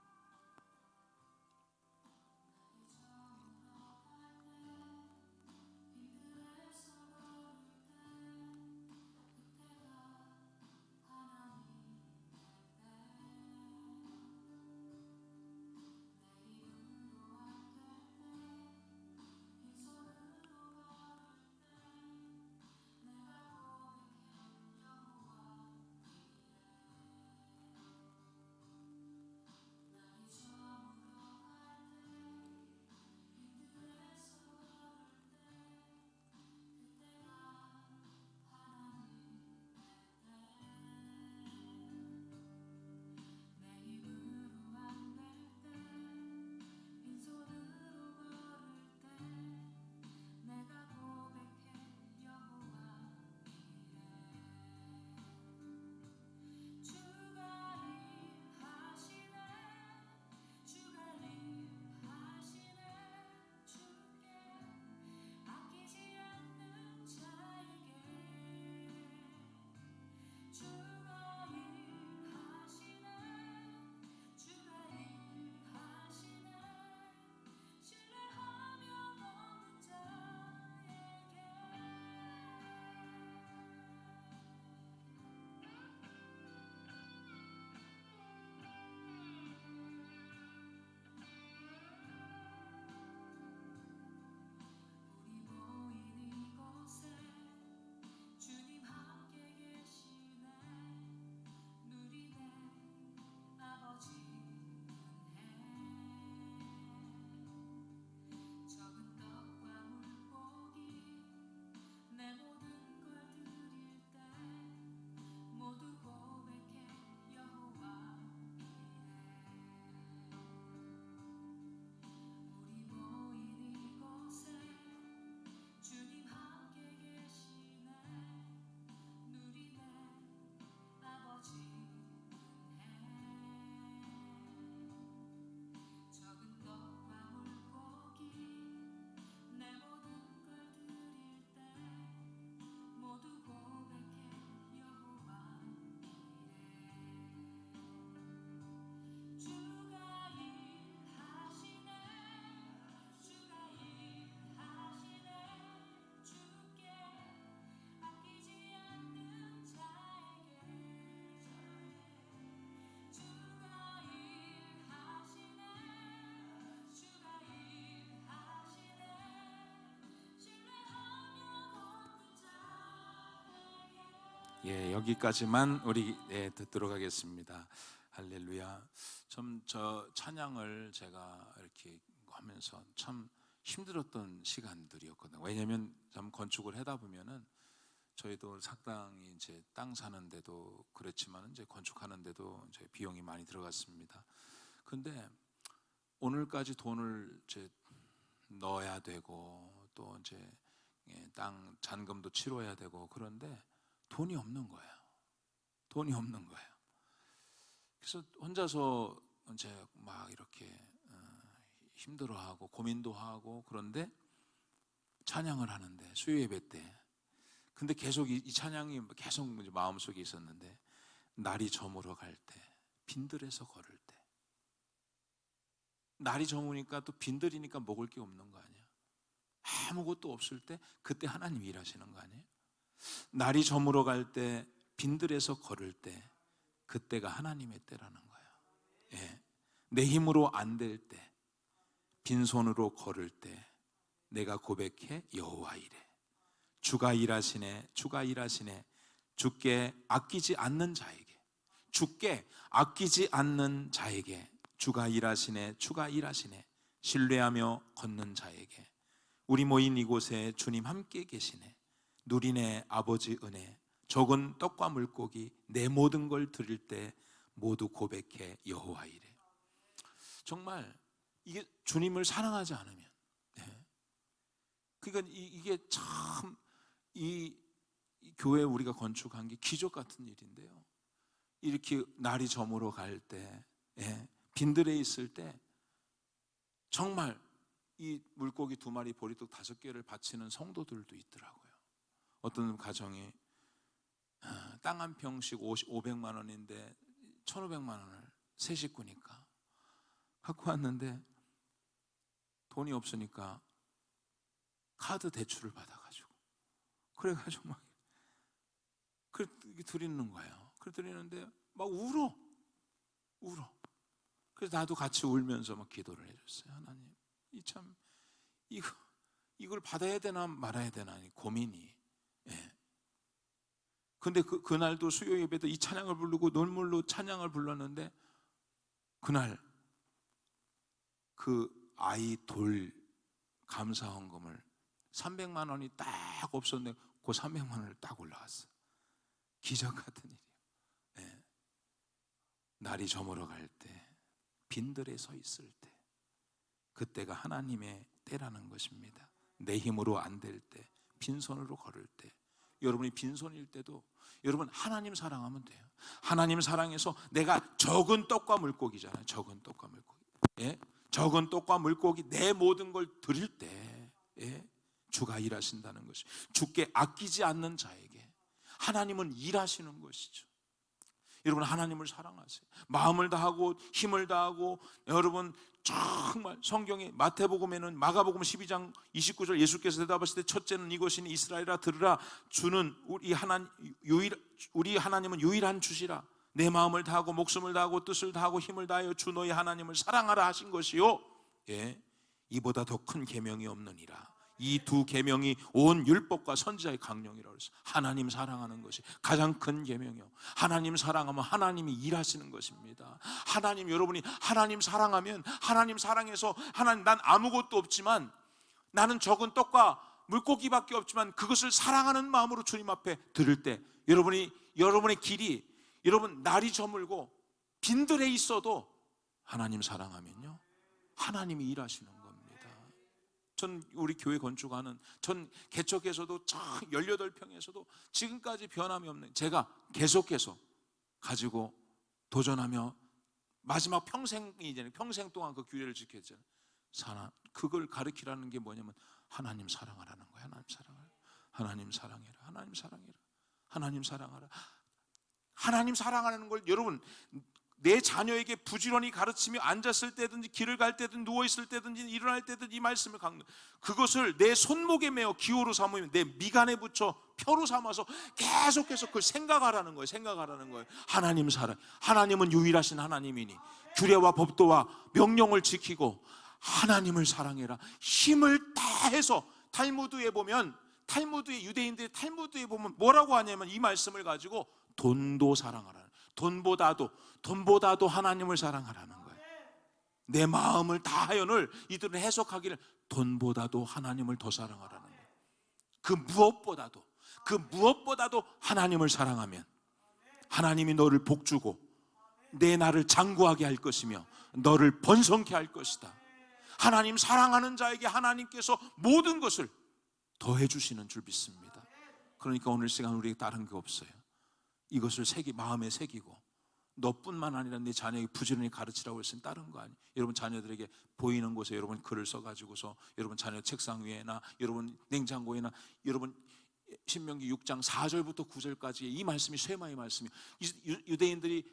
여기까지만 우리 듣도록 하겠습니다. 할렐루야. 저 찬양을 제가 이렇게 하면서 참 힘들었던 시간들이었거든요. 왜냐하면 참 건축을 하다 보면은 저희도 sak당이 이제 땅 사는데도 그렇지만 이제 건축하는데도 이제 비용이 많이 들어갔습니다. 근데 오늘까지 돈을 이제 넣어야 되고 또 이제 땅 잔금도 치러야 되고 그런데 돈이 없는 거예요. 돈이 없는 거예요. 그래서 혼자서 이제 막 이렇게 힘들어하고 고민도 하고 그런데 찬양을 하는데 수요 예배 때 근데 계속 이 찬양이 계속 마음속에 있었는데 날이 저물어 갈 때 빈들에서 걸을 때 날이 저무니까 또 빈들이니까 먹을 게 없는 거 아니야? 아무것도 없을 때 그때 하나님이 일하시는 거 아니에요? 날이 저물어 갈 때 빈들에서 걸을 때 그때가 하나님의 때라는 거예요. 예. 내 힘으로 안 될 때 빈손으로 걸을 때 내가 고백해 여호와 이래 주가 일하시네 주가 일하시네 주께 아끼지 않는 자에게 주께 아끼지 않는 자에게 주가 일하시네 주가 일하시네 신뢰하며 걷는 자에게 우리 모인 이곳에 주님 함께 계시네 누리네 아버지 은혜 적은 떡과 물고기 내 모든 걸 드릴 때 모두 고백해 여호와 이래. 정말 이게 주님을 사랑하지 않으면 그러니까 이게 참 이 교회 우리가 건축한 게 기적 같은 일인데요. 이렇게 날이 저물어 갈 때 빈들에 있을 때 정말 이 물고기 2마리 보리떡 5개를 바치는 성도들도 있더라고요. 어떤 가정이 땅 한 평씩 500만 원인데 1,500만 원을 세 식구니까 갖고 왔는데 돈이 없으니까 카드 대출을 받아가지고 그래가지고 막 드리는 거예요. 그래 드리는데 막 울어. 그래서 나도 같이 울면서 막 기도를 해줬어요. 하나님, 이걸 받아야 되나 말아야 되나 고민이. 근데 그날도 수요 예배도 이 찬양을 부르고 눈물로 찬양을 불렀는데 그날 그 아이 돌 감사 헌금을 300만 원이 딱 없었는데 그 300만 원을 딱 올라왔어. 기적 같은 일이에요. 날이 저물어 갈 때 빈들에 서 있을 때 그때가 하나님의 때라는 것입니다. 내 힘으로 안 될 때 빈손으로 걸을 때 여러분이 빈손일 때도 여러분 하나님 사랑하면 돼요. 하나님 사랑해서 내가 적은 떡과 물고기잖아요. 적은 떡과 물고기. 적은 떡과 물고기 내 모든 걸 드릴 때 주가 일하신다는 것이 주께 아끼지 않는 자에게 하나님은 일하시는 것이죠. 여러분 하나님을 사랑하세요. 마음을 다하고 힘을 다하고 여러분 정말 성경에 마태복음에는 마가복음 12장 29절 예수께서 대답하실 때 첫째는 이것이니 이스라엘아 들으라 주는 우리 하나님은 유일한 주시라 내 마음을 다하고 목숨을 다하고 뜻을 다하고 힘을 다하여 주 너희 하나님을 사랑하라 하신 것이요 이보다 더 큰 계명이 없느니라. 이 2 계명이 온 율법과 선지자의 강령이라고 했어요. 하나님 사랑하는 것이 가장 큰 계명이요. 하나님 사랑하면 하나님이 일하시는 것입니다. 하나님 여러분이 하나님 사랑하면 하나님 사랑해서 하나님 난 아무것도 없지만 나는 적은 떡과 물고기밖에 없지만 그것을 사랑하는 마음으로 주님 앞에 들을 때 여러분의 길이 여러분 날이 저물고 빈들에 있어도 하나님 사랑하면요 하나님이 일하시는 겁니다. 전 우리 교회 건축하는 전 개척에서도 18평에서도 지금까지 변함이 없는 제가 계속해서 가지고 도전하며 마지막 평생이잖아요. 평생 동안 그 규례를 지켰잖아요. 그걸 가르치라는 게 뭐냐면 하나님 사랑하라는 거예요. 하나님 사랑하라. 하나님 사랑해라. 하나님 사랑해라. 하나님 사랑하라. 하나님 사랑하는 걸 여러분 내 자녀에게 부지런히 가르치며 앉았을 때든지 길을 갈 때든지 누워있을 때든지 일어날 때든지 이 말씀을 강조 그것을 내 손목에 메어 기호로 삼으면 내 미간에 붙여 표로 삼아서 계속해서 그걸 생각하라는 거예요. 생각하라는 거예요. 하나님 사랑 하나님은 유일하신 하나님이니 규례와 법도와 명령을 지키고 하나님을 사랑해라. 힘을 다해서 탈무드에 보면 탈무드의 유대인들의 탈무드에 보면 뭐라고 하냐면 이 말씀을 가지고 돈도 사랑하라는, 돈보다도 하나님을 사랑하라는 거예요. 내 마음을 다하여를 이들은 해석하기를 돈보다도 하나님을 더 사랑하라는 거예요. 그 무엇보다도 하나님을 사랑하면 하나님이 너를 복주고 내 나를 장구하게 할 것이며 너를 번성케 할 것이다. 하나님 사랑하는 자에게 하나님께서 모든 것을 더해 주시는 줄 믿습니다. 그러니까 오늘 시간 우리에게 다른 게 없어요. 이것을 마음에 새기고 너뿐만 아니라 내 자녀에게 부지런히 가르치라고 했으니 다른 거 아니에요. 여러분 자녀들에게 보이는 곳에 여러분 글을 써가지고서 여러분 자녀 책상 위에나 여러분 냉장고에나 여러분 신명기 6장 4절부터 9절까지 이 말씀이 쇠마의 말씀이 유대인들이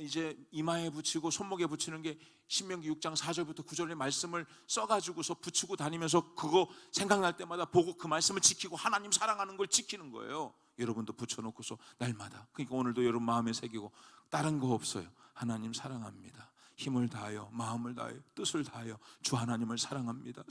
이제 이마에 붙이고 손목에 붙이는 게 신명기 6장 4절부터 9절의 말씀을 써가지고서 붙이고 다니면서 그거 생각날 때마다 보고 그 말씀을 지키고 하나님 사랑하는 걸 지키는 거예요. 여러분도 붙여놓고서 날마다. 그러니까 오늘도 여러분 마음에 새기고 다른 거 없어요. 하나님 사랑합니다. 힘을 다하여 마음을 다하여 뜻을 다하여 주 하나님을 사랑합니다.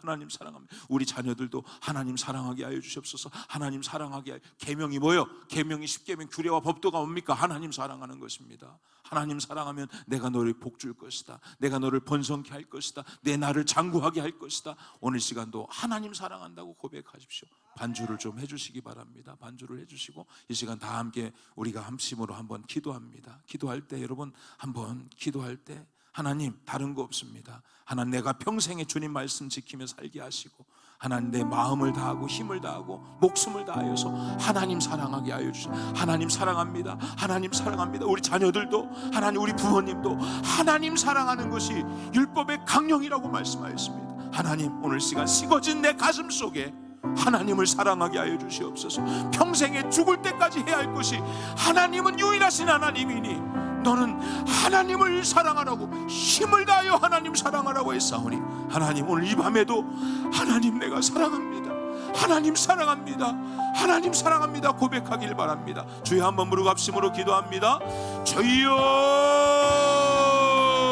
하나님 사랑합니다. 우리 자녀들도 하나님 사랑하게 하여 주시옵소서. 하나님 사랑하게 하여. 계명이 뭐예요? 계명이 10계명 규례와 법도가 뭡니까? 하나님 사랑하는 것입니다. 하나님 사랑하면 내가 너를 복줄 것이다. 내가 너를 번성케 할 것이다. 내 나를 장구하게 할 것이다. 오늘 시간도 하나님 사랑한다고 고백하십시오. 반주를 좀 해주시기 바랍니다. 반주를 해주시고 이 시간 다 함께 우리가 함심으로 한번 기도합니다. 기도할 때 여러분 한번 기도할 때 하나님 다른 거 없습니다. 하나님 내가 평생에 주님 말씀 지키며 살게 하시고 하나님 내 마음을 다하고 힘을 다하고 목숨을 다하여서 하나님 사랑하게 하여 주시고 하나님 사랑합니다. 하나님 사랑합니다. 우리 자녀들도 하나님 우리 부모님도 하나님 사랑하는 것이 율법의 강령이라고 말씀하였습니다. 하나님 오늘 시간 식어진 내 가슴 속에 하나님을 사랑하게 하여 주시옵소서. 평생에 죽을 때까지 해야 할 것이 하나님은 유일하신 하나님이니 너는 하나님을 사랑하라고 힘을 다하여 하나님 사랑하라고 했사오니 하나님 오늘 이 밤에도 하나님 내가 사랑합니다. 하나님 사랑합니다. 하나님 사랑합니다 고백하길 바랍니다. 주여 한번 무릎 합심으로 기도합니다. 주여